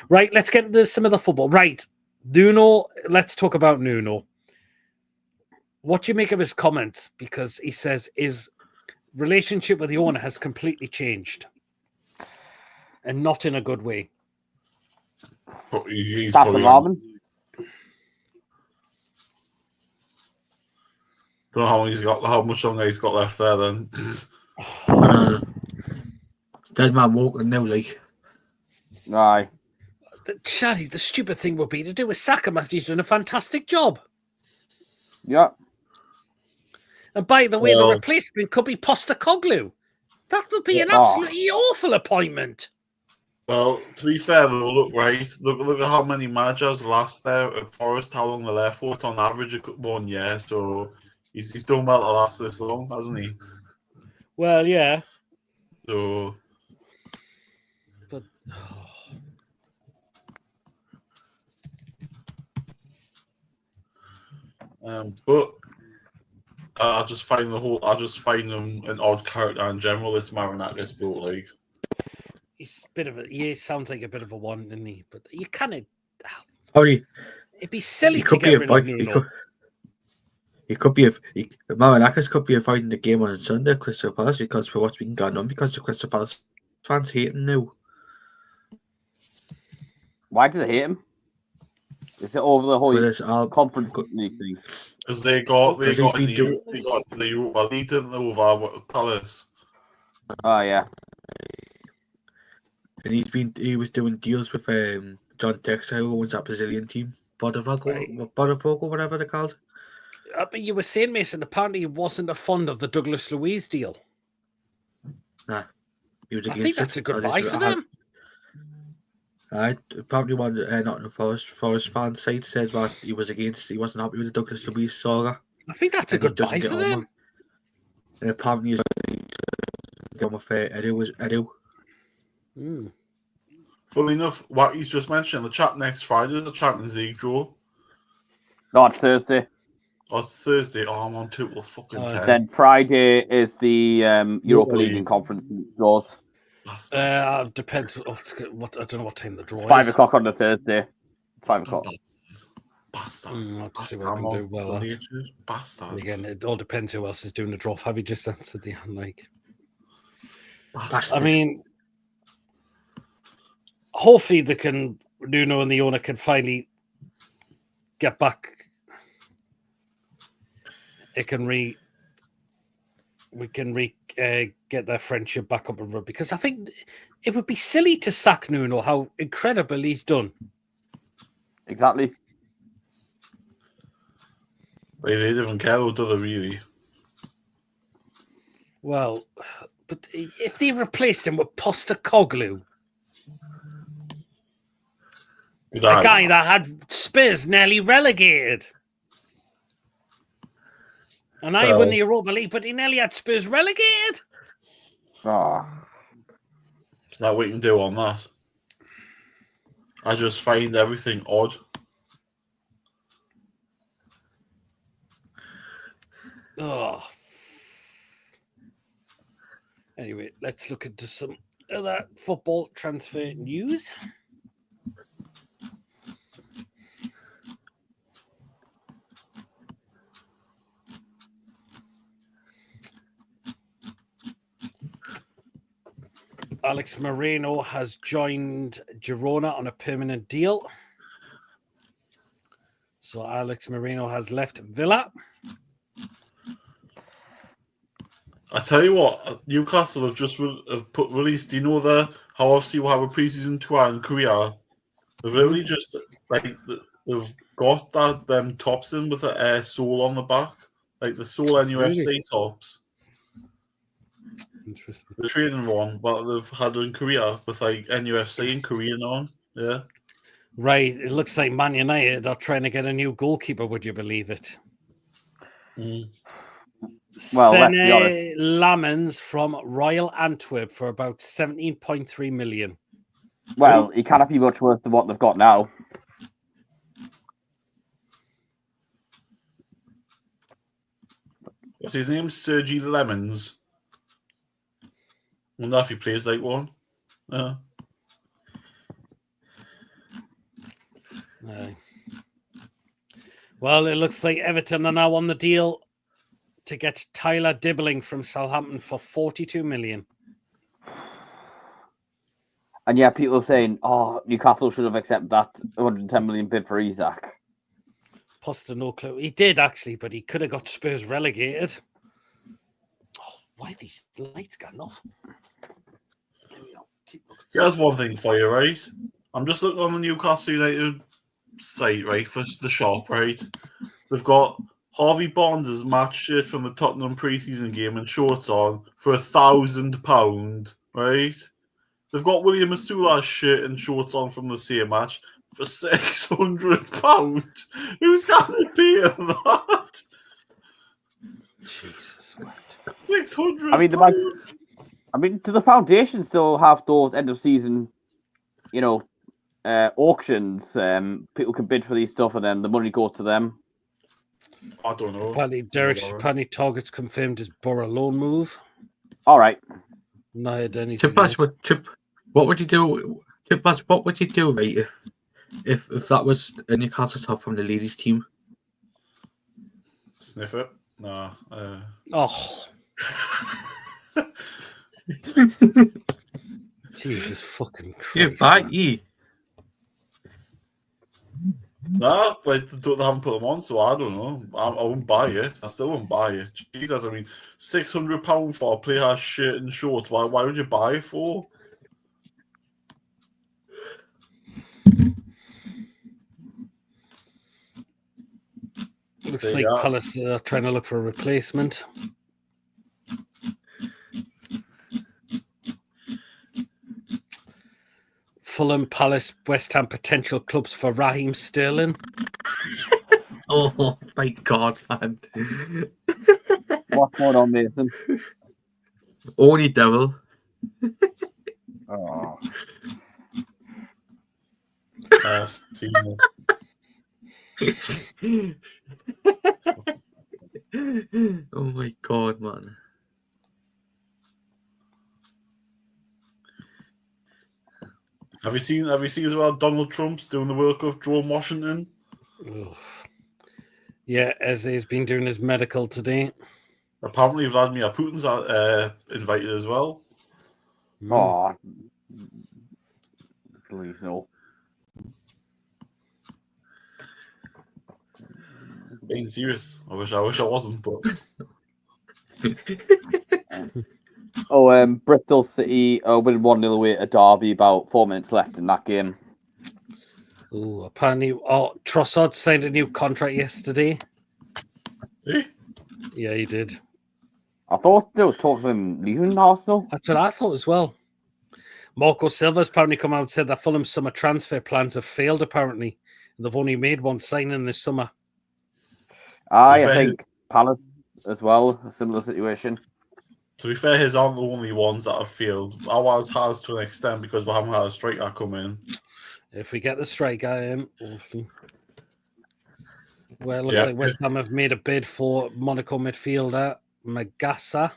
Right, let's get into some of the football. Right, Nuno. Let's talk about Nuno. What do you make of his comments? Because he says his relationship with the owner has completely changed. And not in a good way. But he's That's alarming. Don't know how much longer he's got left there then. Dead man walking now, like. Aye. Shaddy, the stupid thing would be to do is sack him after he's done a fantastic job. Yeah. And by the way, the replacement could be Postecoglou. That would be an absolutely awful appointment. Well, to be fair, though, look at how many managers last there at Forest, how long they're there for. It's on average 1 year, so he's done well to last this long, hasn't he? Well, yeah. So, but I just find him an odd character in general. This Marinakis built like. He's a bit of a. He sounds like a bit of a one, isn't he? But you kind of. It'd be silly to get rid of Nuno. Marinakis could be avoiding the game on Sunday, Crystal Palace, because for what's been going on, because the Crystal Palace fans hate him now. Why do they hate him? Is it over the whole conference league thing? Because they got the Europa League, didn't they, over Palace? Oh yeah. And he was doing deals with John Textor, who owns that Brazilian team, Botafogo, whatever they're called. But you were saying, Mason, apparently he wasn't a fond of the Douglas Luiz deal. Nah, he was against I think that's a good buy for them. Apparently one Nottingham Forest fan side said that he wasn't happy with the Douglas Luiz saga. I think that's a And he good doesn't buy get for on them. with- And apparently he's get on with Edu. Mm. Funnily enough, what he's just mentioned, the chat next Friday is the Champions League draw. No, it's Thursday. Oh, it's Thursday. Oh, I'm on 2 till fucking 10. Then Friday is the Europa League and Conference draws. Depends. What I don't know what time the draw is. 5 o'clock on the Thursday. 5 o'clock. Bastard. I'll see Bastard. what I can do. Well, Bastard. and again, it all depends who else is doing the draw. Have you just answered the like? Bastard. I mean, hopefully they can. Nuno and the owner can finally get back. We can get their friendship back up and run, because I think it would be silly to sack Nuno. How incredible he's done. Exactly. They didn't even care, do they, really? Well, but if they replaced him with Postecoglou, a guy that had Spurs nearly relegated. And I won the Europa League, but he nearly had Spurs relegated. Oh. There's not what you can do on that. I just find everything odd. Oh. Anyway, let's look into some other football transfer news. Alex Moreno has joined Girona on a permanent deal. So Alex Moreno has left Villa. I tell you what, Newcastle have just released. Do you know how obviously we'll have a preseason tour in Korea? They've literally just they've got them tops in with the sole on the back, like the sole NUFC tops. Interesting. The training one, but they've had in Korea with like NUFC and Korean on. Yeah. Right. It looks like Man United are trying to get a new goalkeeper. Would you believe it? Mm. Well, let's be honest. Lamens from Royal Antwerp for about 17.3 million. Well, he cannot be much worse than what they've got now. What's his name? Sergi Lemons. I wonder if he plays like one. Well, it looks like Everton are now on the deal to get Tyler Dibbling from Southampton for 42 million. And yeah, people are saying, oh, Newcastle should have accepted that 110 million bid for Isak. Poster, no clue. He did actually, but he could have got Spurs relegated. Oh, why are these lights going off? There we go. Keep looking. Here's one thing for you, right? I'm just looking on the Newcastle United site, right, for the shop, right? They've got Harvey Barnes' match shirt from the Tottenham preseason game and shorts on for £1,000, right? They've got William Asula's shirt and shorts on from the same match for £600. Who's going to pay that? Jesus, £600. I mean, do the foundation still have those end of season, auctions? People can bid for these stuff, and then the money goes to them. I don't know. Apparently, Derek Shapani targets confirmed his Borough loan move. All right. No, I had anything. What would you do? What would you do, right? If that was a Newcastle top from the ladies' team? Sniff it? Nah. Oh. Jesus fucking Christ. Nah, but they haven't put them on, so I don't know. I wouldn't buy it. I still wouldn't buy it. Jesus, I mean, £600 for a player's shirt and shorts. Why would you buy it for? Looks like Palace are trying to look for a replacement. Fulham, Palace, West Ham potential clubs for Raheem Sterling. Oh my God, man. What's going on, Nathan? Only devil. Oh. See, Oh my God, man. have you seen as well Donald Trump's doing the World Cup draw in Washington? Ugh. Yeah, as he's been doing his medical today. Apparently Vladimir Putin's invited as well. Oh. Please no. Being serious. I wish I wasn't, but Bristol City winning 1-0 away at Derby, about 4 minutes left in that game. Ooh, apparently, Trossard signed a new contract yesterday. eh? Yeah, he did. I thought there was talk of him leaving Arsenal. That's what I thought as well. Marco Silva's apparently come out and said that Fulham's summer transfer plans have failed, apparently. They've only made one signing this summer. I think Palace as well, a similar situation. To be fair, his aren't the only ones that have failed. Ours has to an extent because we haven't had a striker come in. If we get the striker in, hopefully. Well, it looks like West Ham have made a bid for Monaco midfielder Magassa.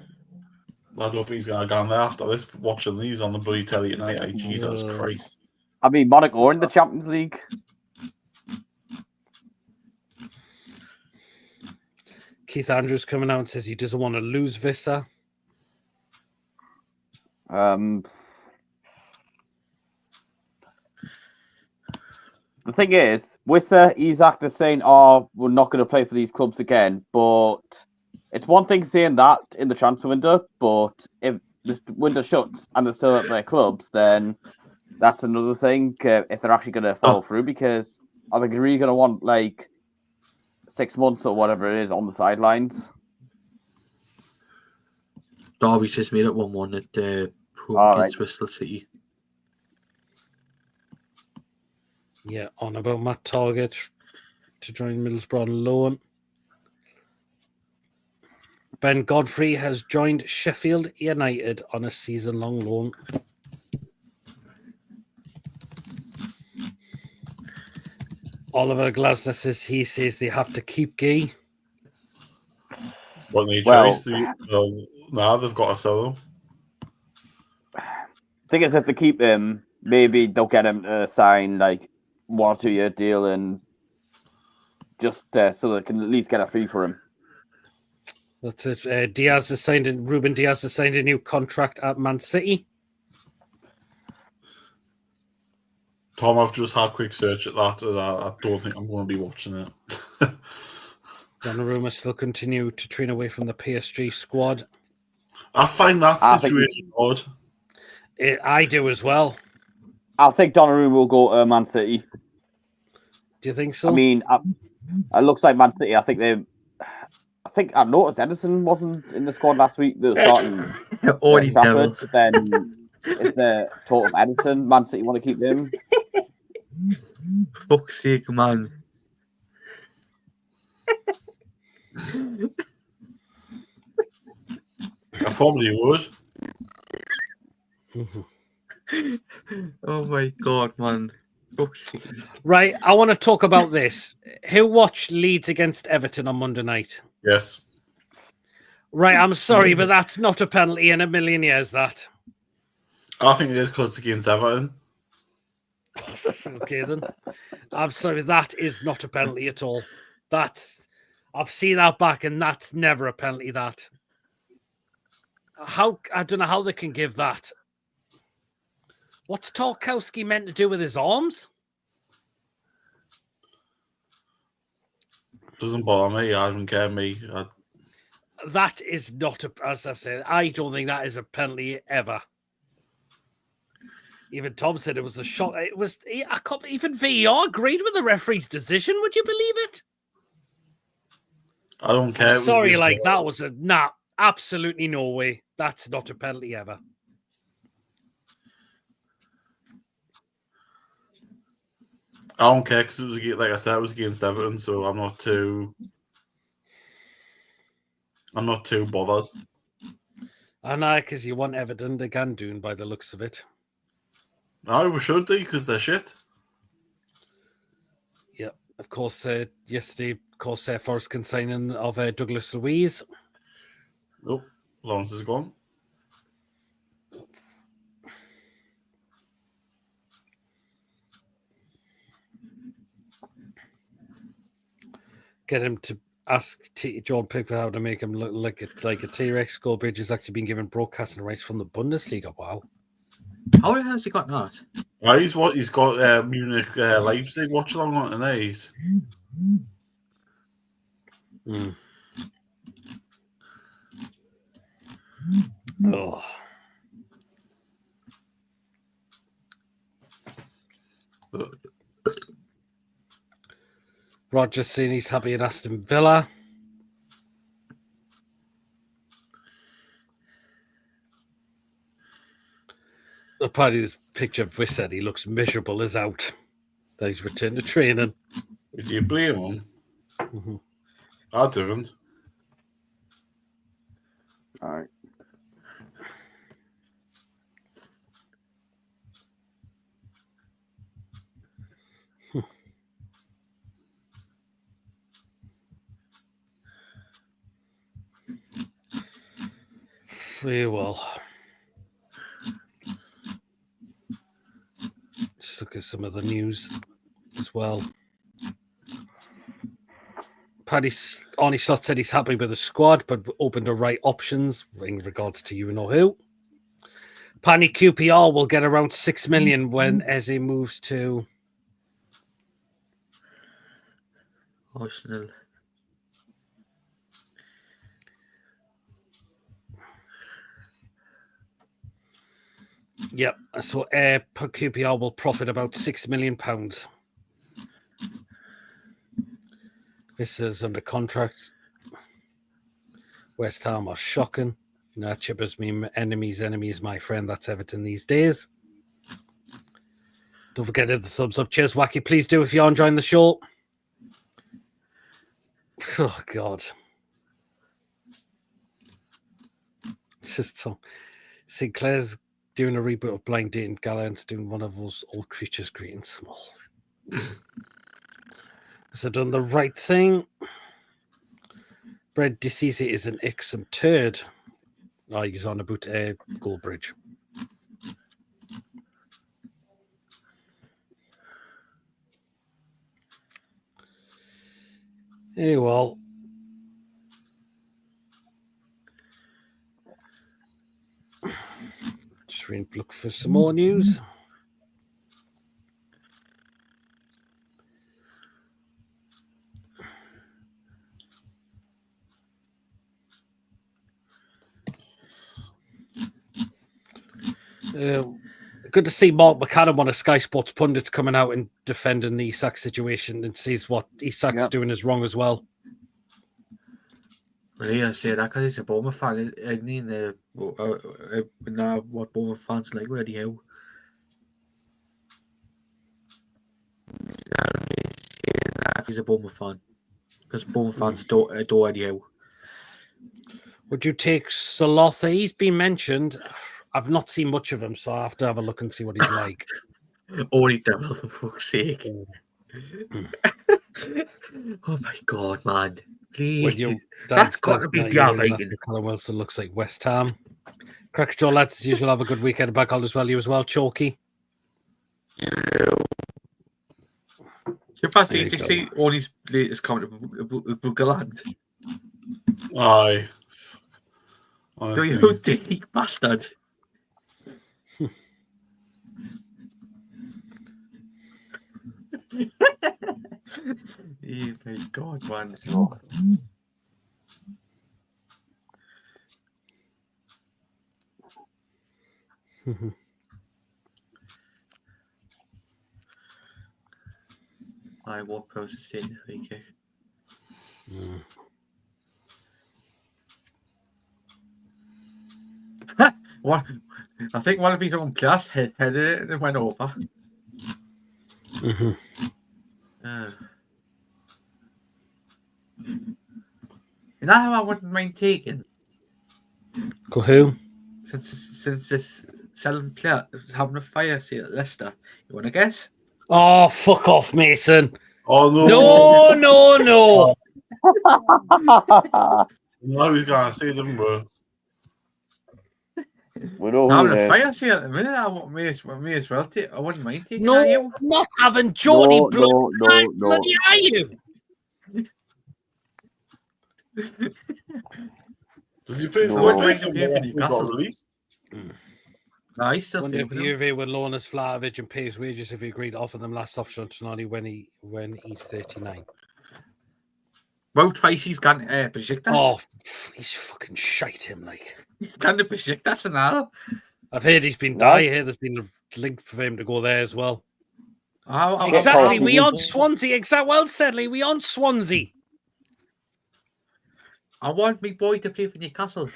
I don't think he's going to go in there after this, watching these on the bloody telly tonight. Hey, Jesus Christ. I mean, Monaco are in the Champions League. Keith Andrews coming out and says he doesn't want to lose Vissa. The thing is, Wissa, Isak, they're saying, we're not going to play for these clubs again. But it's one thing saying that in the transfer window, but if the window shuts and they're still at their clubs, then that's another thing if they're actually going to follow through, because are they really going to want, 6 months or whatever it is on the sidelines? Derby's just made it 1-1 at home against Bristol City. Yeah, on about Matt Target to join Middlesbrough on loan. Ben Godfrey has joined Sheffield United on a season-long loan. Oliver Glasner says he says they have to keep Gee. What they choice? Now they've got to sell him. Thing is, if they keep him, maybe they'll get him to sign 1 or 2 year deal and just so they can at least get a fee for him. That's it. Ruben Diaz has signed a new contract at Man City. Tom, I've just had a quick search at that, and I don't think I'm going to be watching it. Donnarumma still continue to train away from the PSG squad. I find that situation odd. I do as well. I think Donnarumma will go to Man City. Do you think so? I mean, it looks like Man City. I think I noticed Edison wasn't in the squad last week. They were starting Trafford, but then it's the thought of Edison. Man City want to keep him. Fuck's sake, man. I probably would. Oh my God, man. Fuck's sake. Right, I want to talk about this. Who watched Leeds against Everton on Monday night? Yes. Right, I'm sorry, but that's not a penalty in a million years, that. I think it is because it's against Everton. Okay, then. I'm sorry, that is not a penalty at all. I've seen that back, and that's never a penalty, that. I don't know how they can give that. What's Tarkowski meant to do with his arms? Doesn't bother me. I don't care me. That is not as I've said, I don't think that is a penalty ever. Even Tom said it was a shot. It was. Even VAR agreed with the referee's decision. Would you believe it? I don't care. Sorry, that was absolutely no way. That's not a penalty ever. I don't care because it was like I said, it was against Everton, so I'm not too bothered. I know, because you want Everton, they can do by the looks of it. No, we should do because they're shit. Yeah, of course. Yesterday, of course, Forest consigning of Douglas Luiz. Oh, Lawrence is gone. Get him to ask John Pickford how to make him look like a T-Rex. Goldbridge has actually been given broadcasting rights from the Bundesliga. Wow. How has he got that? He's got Munich, Leipzig watch along on today. Oh. Roger's saying he's happy at Aston Villa. Apparently, this picture of Wissett, he looks miserable as out. That he's returned to training. Do you blame him? Mm-hmm. I didn't. All right. Very well. Just look at some of the news as well. Paddy Arnie Slot said he's happy with the squad, but open to right options in regards to you know who. Pani QPR will get around 6 million when Eze moves to Arsenal. Yep. So QPR will profit about £6 million. This is under contract. West Ham are shocking. You know, Chippers mean enemies, my friend. That's Everton these days. Don't forget to hit the thumbs up. Cheers, Wacky. Please do if you're enjoying the show. Oh, God. It's just so... Sinclair's doing a reboot of Blind Dating. Gallant's doing one of those old creatures great and small. So done the right thing. Brad Deceased is an excellent turd. Oh, he's on about Goldbridge. Hey, well. Just look for some more news. Good to see Mark McAdam, one of Sky Sports pundits, coming out and defending the Isak situation and sees what Isak's doing is wrong as well. Well, yeah, I say that because he's a Bournemouth fan, isn't he? What Bournemouth fans like already how. He's a Bournemouth fan because Bournemouth fans don't already how. Would you take Salotha? He's been mentioned. I've not seen much of him, so I have to have a look and see what he's like. Only devil, for fuck's sake. Oh my God, man. Please. That's got to be Gavin. Callum Wilson looks like West Ham. Cracker Joe, lads, as usual, have a good weekend. Back all as well. You as well, Chalky. Did you see all his latest comment about Bugaland? Aye. Do you dig, bastard? Oh my God, man. I walk process taking a free kick. What? I think one of his own class headed it and went over. You know how I wouldn't mind taking Go who? since this selling player having a fire sale at Leicester. You want to guess? Oh, fuck off, Mason. Oh no! No, no. Now he's gonna say them, bro. We know Having who a it is. fire sale at the minute. I may as well take. I wouldn't mind taking No, you. not having Geordie No, blood. no, no, no. Bloody are you? Does he play? No. Still play Wait, for wait, him? wait, He got Newcastle. released. No, he's still Wonder if thinking. Juve would loan us Vlahovic and pay his wages if he agreed to offer them last option to Tonali when he's 39. Wout twice he's gone to Besiktas. Oh, he's fucking shite him like. He's gone to Besiktas now. I've heard he's been What? dying here. There's been a link for him to go there as well. I Exactly, we on Swansea. Exactly, well said, Lee. We on Swansea. want my boy to play for Newcastle.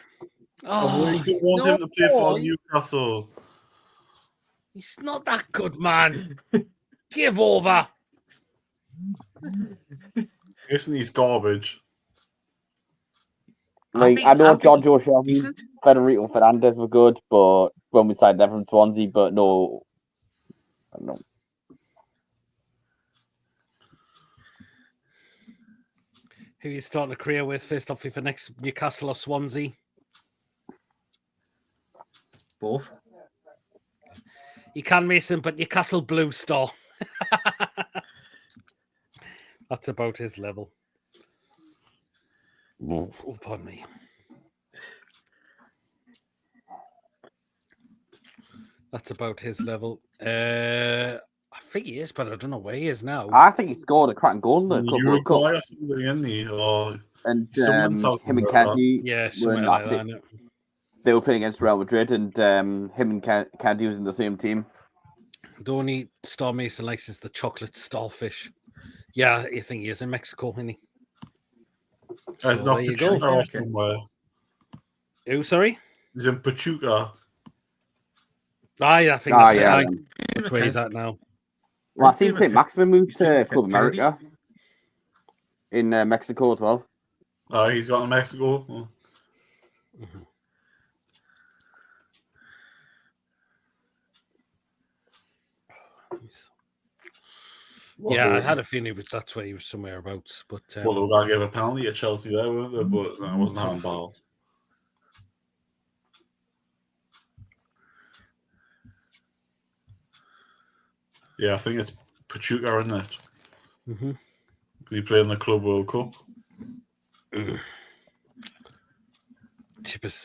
Oh, you don't want him to play for Newcastle. He's not that good, man. Give over. Isn't he garbage? Like, I know Giorgio Shelby, Federico Fernandez were good, but when we signed them from Swansea, but no, I don't know. Who are you starting a career with first off for next Newcastle or Swansea? Both. You can, Mason, but Newcastle Blue Star. That's about his level. Oh, pardon me. That's about his level. I think he is, but I don't know where he is now. I think he scored a cracking goal in the Club World Cup. Uruguay or something, isn't he? Or And someone in South him and America. Candy Yeah, were somewhere in like that that. team. innit? They were playing against Real Madrid, and him and Candy was in the same team. The only star Mason likes is the chocolate starfish. Yeah, you think he is in Mexico, isn't he? There's So not there you go. Pachuca or somewhere. Who, sorry? He's in Pachuca. I think Ah, that's yeah. it. Which way he's at now? Well, I think St. Maximin moved he's to playing Club with America in Mexico as well. He's got to Mexico. Oh. Yeah, I had a feeling that's where he was somewhere abouts. But Well, they were going to give a penalty at Chelsea there, weren't they? But that wasn't handball. Yeah, I think it's Pachuca, isn't it? mm-hmm. He played in the Club World Cup.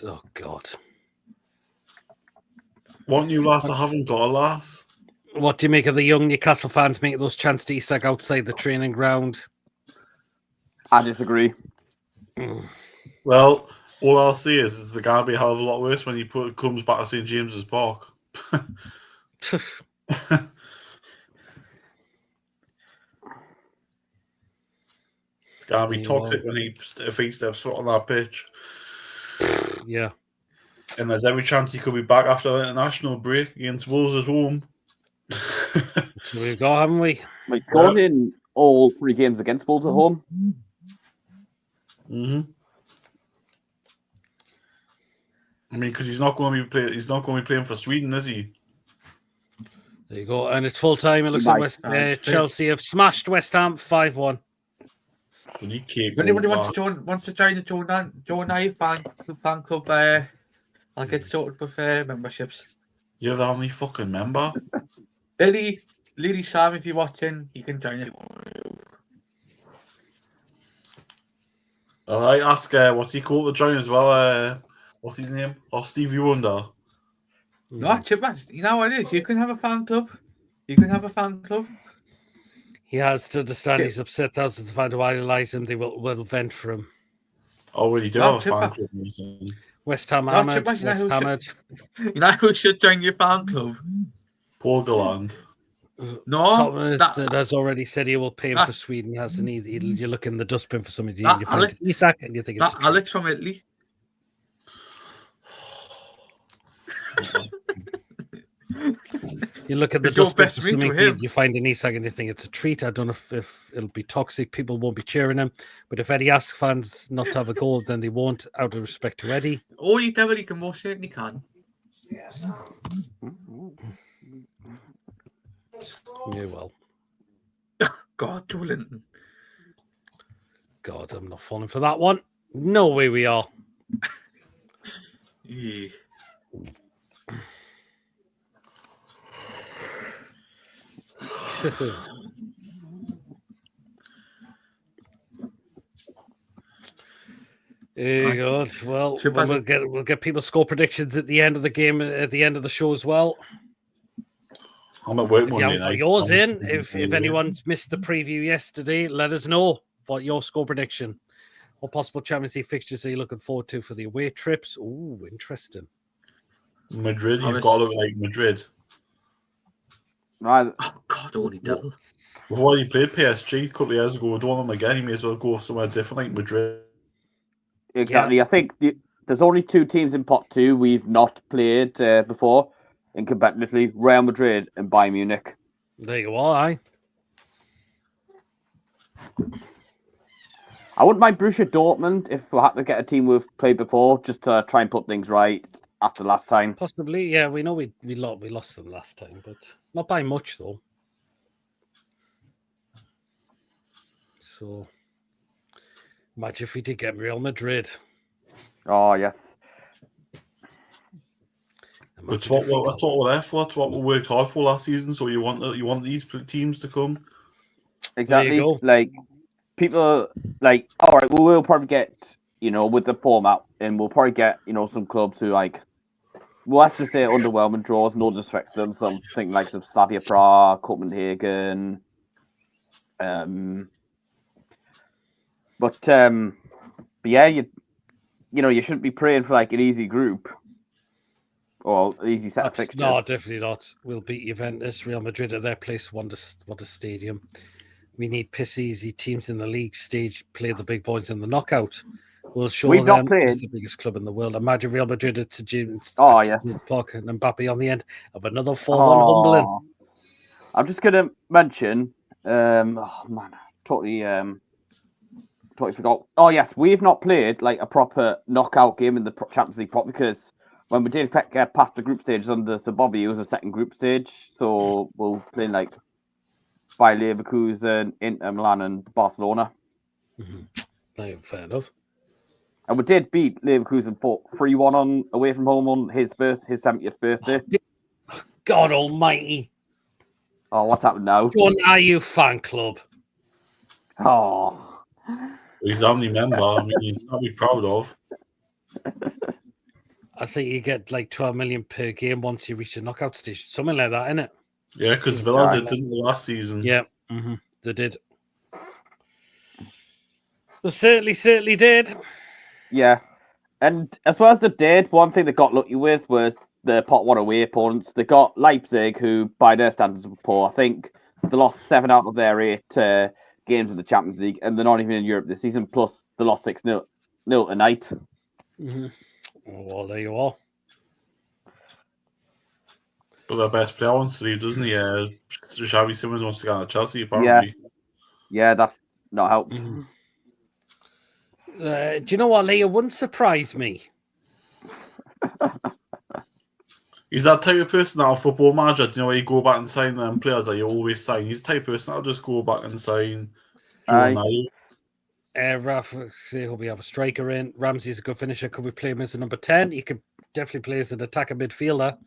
Oh God! What new lass that haven't got a lass? What do you make of the young Newcastle fans making those chants to Isak outside the training ground? I disagree. Well, all I'll say is it's the going to be a hell of a lot worse when he comes back to St James's Park. It's going to be toxic when if he steps foot on that pitch. Yeah. And there's every chance he could be back after the international break against Wolves at home. So we've got, haven't we? Like, going in all 3 games against Wolves at home. Mm-hmm. I mean, because he's not going to be playing for Sweden, is he? There you go. And it's full time. It looks Right. like Chelsea have smashed West Ham 5-1. If anybody wants to join the Joe and I fan club, I'll get sorted with memberships. You're the only fucking member. Lady Sam, if you're watching, you can join it. All right, ask what's he called to join as well? What's his name? Or Stevie Wonder. No, Chipmas, you know what it is? You can have a fan club. You can have a fan club. He has to understand he's upset thousands of fans who idolise him. They will vent for him. Oh, well, you do No, have a fan Chipper. club, Mason. West Ham No, hammered. Chipmas, West Hammered. You know who should join your fan club? Paul Galland. No, Thomas has already said he will pay him for Sweden. He hasn't. You look in the dustbin for somebody and you find Isak and you think it's that Alex from Italy. You look at the It's your dust best best mate swimming for field, him. you find an Isak and you think it's a treat. I don't know if it'll be toxic. People won't be cheering him. But if Eddie asks fans not to have a goal, then they won't, out of respect to Eddie. Only devil he can most certainly can. Yeah, well. God, Joe Linton. God, I'm not falling for that one. No way we are. Yeah. God. Well, Should we'll get people's score predictions at the end of the game, at the end of the show as well. I'm at work If you Monday haven't got night. yours I'm in, if anyone's missed the preview yesterday, let us know what your score prediction. What possible Champions League fixtures are you looking forward to for the away trips? Ooh, interesting. Madrid, you've got to look like Madrid. Right. Oh God, only devil. We've already played PSG a couple of years ago. We don't want them again. You may as well go somewhere different like Madrid. Exactly. Yeah. I think there's only 2 teams in pot 2 we've not played before in competitively: Real Madrid and Bayern Munich. There you are, aye. I wouldn't mind Borussia Dortmund if we had to get a team we've played before, just to try and put things right after last time. Possibly, yeah. We know we lost them last time, but not by much though. So, imagine if we did get Real Madrid. Oh yes. That's what we're there for. That's what we worked hard for last season. So you want these teams to come. Exactly. There you go. Like people like, all right, we will probably get, with the format, and we'll probably get, some clubs who like, well, let's just say underwhelming draws. No disrespect to them. Something like the Slavia Prague, Copenhagen. But yeah, you shouldn't be praying for like an easy group or an easy set of fixtures. No, definitely not. We'll beat Juventus, Real Madrid at their place. What a stadium. We need piss easy teams in the league stage play the big boys in the knockout. We'll show We've them not played. who's the biggest club in the world. Imagine Real Madrid at James Park and Mbappe on the end of another 4-1 humbling. I'm just gonna mention, totally forgot. Oh yes, we've not played like a proper knockout game in the Champions League prop, because when we did get past the group stages under Sir Bobby, it was a second group stage, so we'll play like by Leverkusen, Inter Milan, and Barcelona. Mm-hmm. Fair enough. And we did beat Leverkusen 3-1 on away from home on his 70th birthday. God Almighty! Oh, what's happened now? John, are you fan club? Oh, He's the only member. I mean, he's not be proud of. I think you get like 12 million per game once you reach the knockout stage, something like that, isn't it? Yeah, because Villa didn't last season. Yeah, they did. They certainly did. yeah. And as well as they did, one thing they got lucky with was the pot 1 away opponents. They got Leipzig, who by their standards were poor. I think they lost 7 out of their 8 games in the Champions League, and they're not even in Europe this season. Plus, they lost 6-0 tonight. Mm-hmm. Well, there you are. But their best player wants to leave, doesn't he? Xavi Simons wants to go to Chelsea, apparently. Yeah, that's not helped. Mm-hmm. Do you know what, Lee? It wouldn't surprise me. He's that type of person that on Football Manager, do you know, where you go back and sign them players that you always sign. He's the type of person that'll just go back and sign. Rafa, say hope we have a striker in. Ramsey's a good finisher. Could we play him as a number 10? He could definitely play as an attacker midfielder.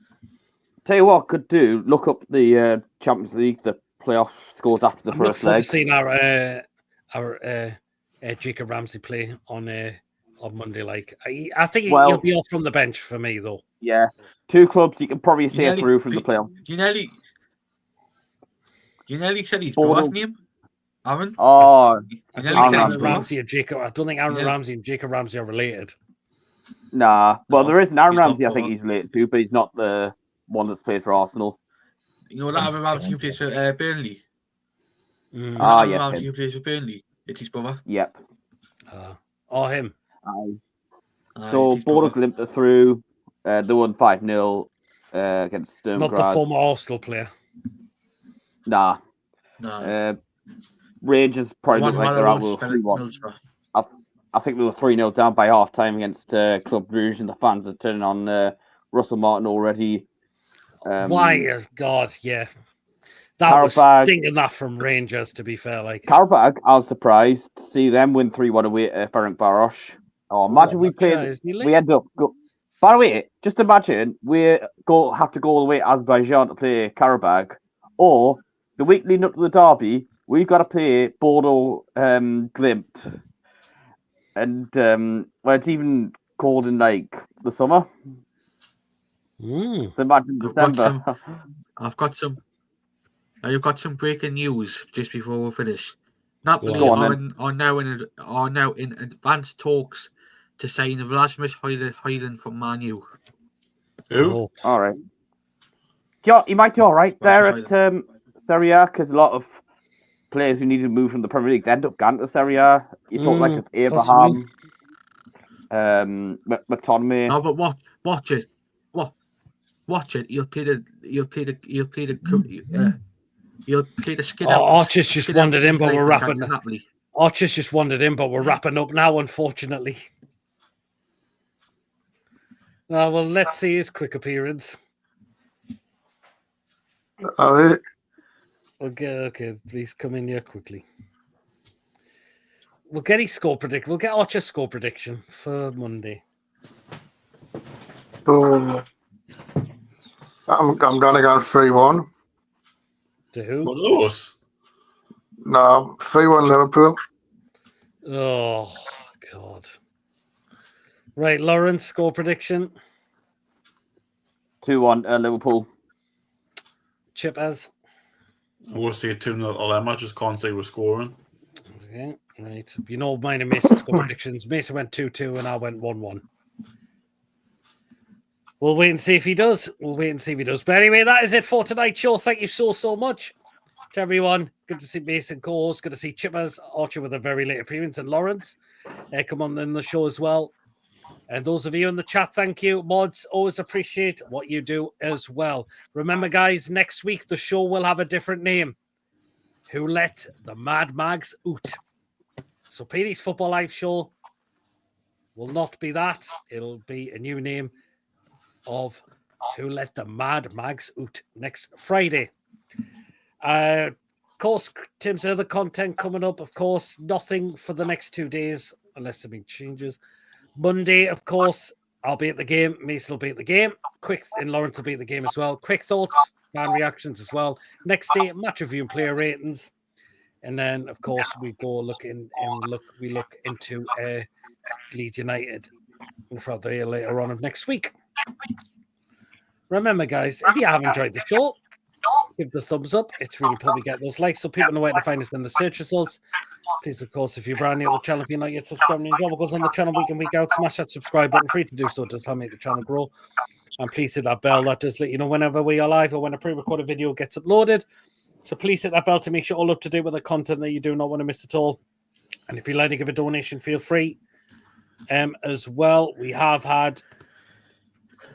Tell you what I could do, look up the Champions League, the playoff scores after the first leg. I've seen our Jacob Ramsey play on Monday. Like I think he'll be off from the bench for me, though. Yeah, 2 clubs you can probably see it through from the playoff. You nearly said his brother's name, Aaron. Oh, Aaron Ramsey and Jacob. I don't think Aaron Ramsey and Jacob Ramsey are related. Nah, well, there is an Aaron Ramsey I think he's related to, but he's not the one that's played for Arsenal. You know that Aaron Ramsey who plays for Burnley? Yeah. Ramsey who plays for Burnley? It's his brother. Yep. Him. So Bodo Glimt are through. They won 5-0. against Sturm Not the Graz. former Arsenal player. Nah. No. Rangers probably One look like they're out Mallow with spell it 3-1. Middlesbrough. I think we were 3-0 down by half time against Club Brugge, and the fans are turning on Russell Martin already. Why? God, yeah. That was Karabag. stinking that from Rangers, to be fair. Like, Karabag, I was surprised to see them win 3-1 away at Ferencváros. Oh, imagine we played. We end up. By the way, just imagine we have to go all the way to Azerbaijan to play Karabag, or the week leading up to the derby, we've got to play Bordeaux Glimt, and well, it's even cold in like the summer. So imagine December. I've got some. Now you've got some breaking news just before we finish. Napoli are now in advanced talks to sign Rasmus Højlund from Man U. Who? Oh. All right. You might do all right there at Serie A, because a lot of players who need to move from the Premier League end up going to Serie A. You talk like of Abraham, McTominay. No, but watch it. Watch it. You'll play the skid out. Archer's just wandered in, but we're wrapping up. Archer's just wandered in, but we're wrapping up now, unfortunately. Well, let's see his quick appearance. All right. Okay, please come in here quickly. We'll get his score prediction. We'll get Archer's score prediction for Monday. So I'm gonna go 3-1. To who? What those? No, 3-1 Liverpool. Oh God. Right, Lawrence, score prediction. 2-1 Liverpool. Chip as. I'm going to say 2-0 I just can't say we're scoring. Okay, right. You know mine and Mason's score predictions. Mason went 2-2 and I went 1-1. We'll wait and see if he does. But anyway, that is it for tonight's show. Thank you so much to everyone. Good to see Mason co-host. Good to see Chippers, Archer with a very late appearance, and Lawrence come on in the show as well. And those of you in the chat, thank you. Mods, always appreciate what you do as well. Remember, guys, next week the show will have a different name. Who Let the Mad Mags Out? So PD's Football Live show will not be that. It'll be a new name of Who Let the Mad Mags Out next Friday. Of course, Tim's other content coming up. Of course, nothing for the next 2 days unless there been changes. Monday, of course, I'll be at the game. Mason will be at the game. And Lawrence will be at the game as well. Quick thoughts, fan reactions as well. Next day, match review and player ratings. And then, of course, we go look into Leeds United for the day later on of next week. Remember, guys, if you have enjoyed the show, give the thumbs up. It's really important we get those likes so people know where to find us in the search results. Please, of course, if you're brand new to the channel, if you're not yet subscribed, and what goes on the channel week in, week out, smash that subscribe button. Free to do so. It does help make the channel grow. And please hit that bell. That does let you know whenever we are live or when a pre-recorded video gets uploaded. So please hit that bell to make sure all up to date with the content that you do not want to miss at all. And if you'd like to give a donation, feel free. As well, we've had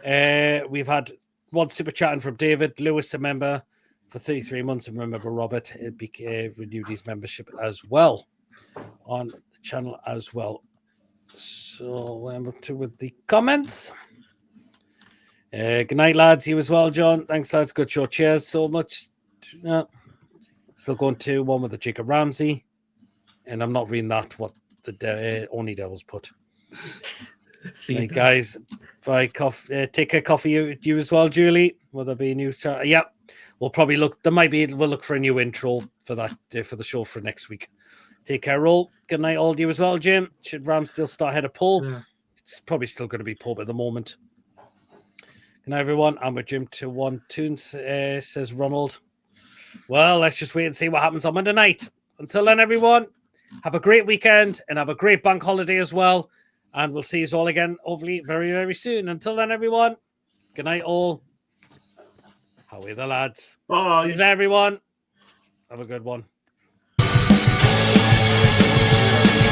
one super chatting from David Lewis, a member for 33 months, and remember Robert renewed his membership as well on the channel as well. So I'm up to with the comments. Good night, lads. You as well, John. Thanks, lads. Good show. Cheers so much. Still going to one with the Jacob Ramsey, and I'm not reading that. What the Only Devils put. Hey, guys, take a coffee. You as well, Julie. Will there be a new? Yeah. We'll probably look. We'll look for a new intro for that for the show for next week. Take care, all. Good night, all. You as well, Jim. Should Rams still start ahead of Paul? Yeah. It's probably still going to be Paul at the moment. Good night, everyone. I'm with Jim to 1 tunes, says Ronald. Well, let's just wait and see what happens on Monday night. Until then, everyone, have a great weekend and have a great bank holiday as well. And we'll see you all again, hopefully, very, very soon. Until then, everyone, good night, all. How are the lads? Bye. See you, everyone. Have a good one.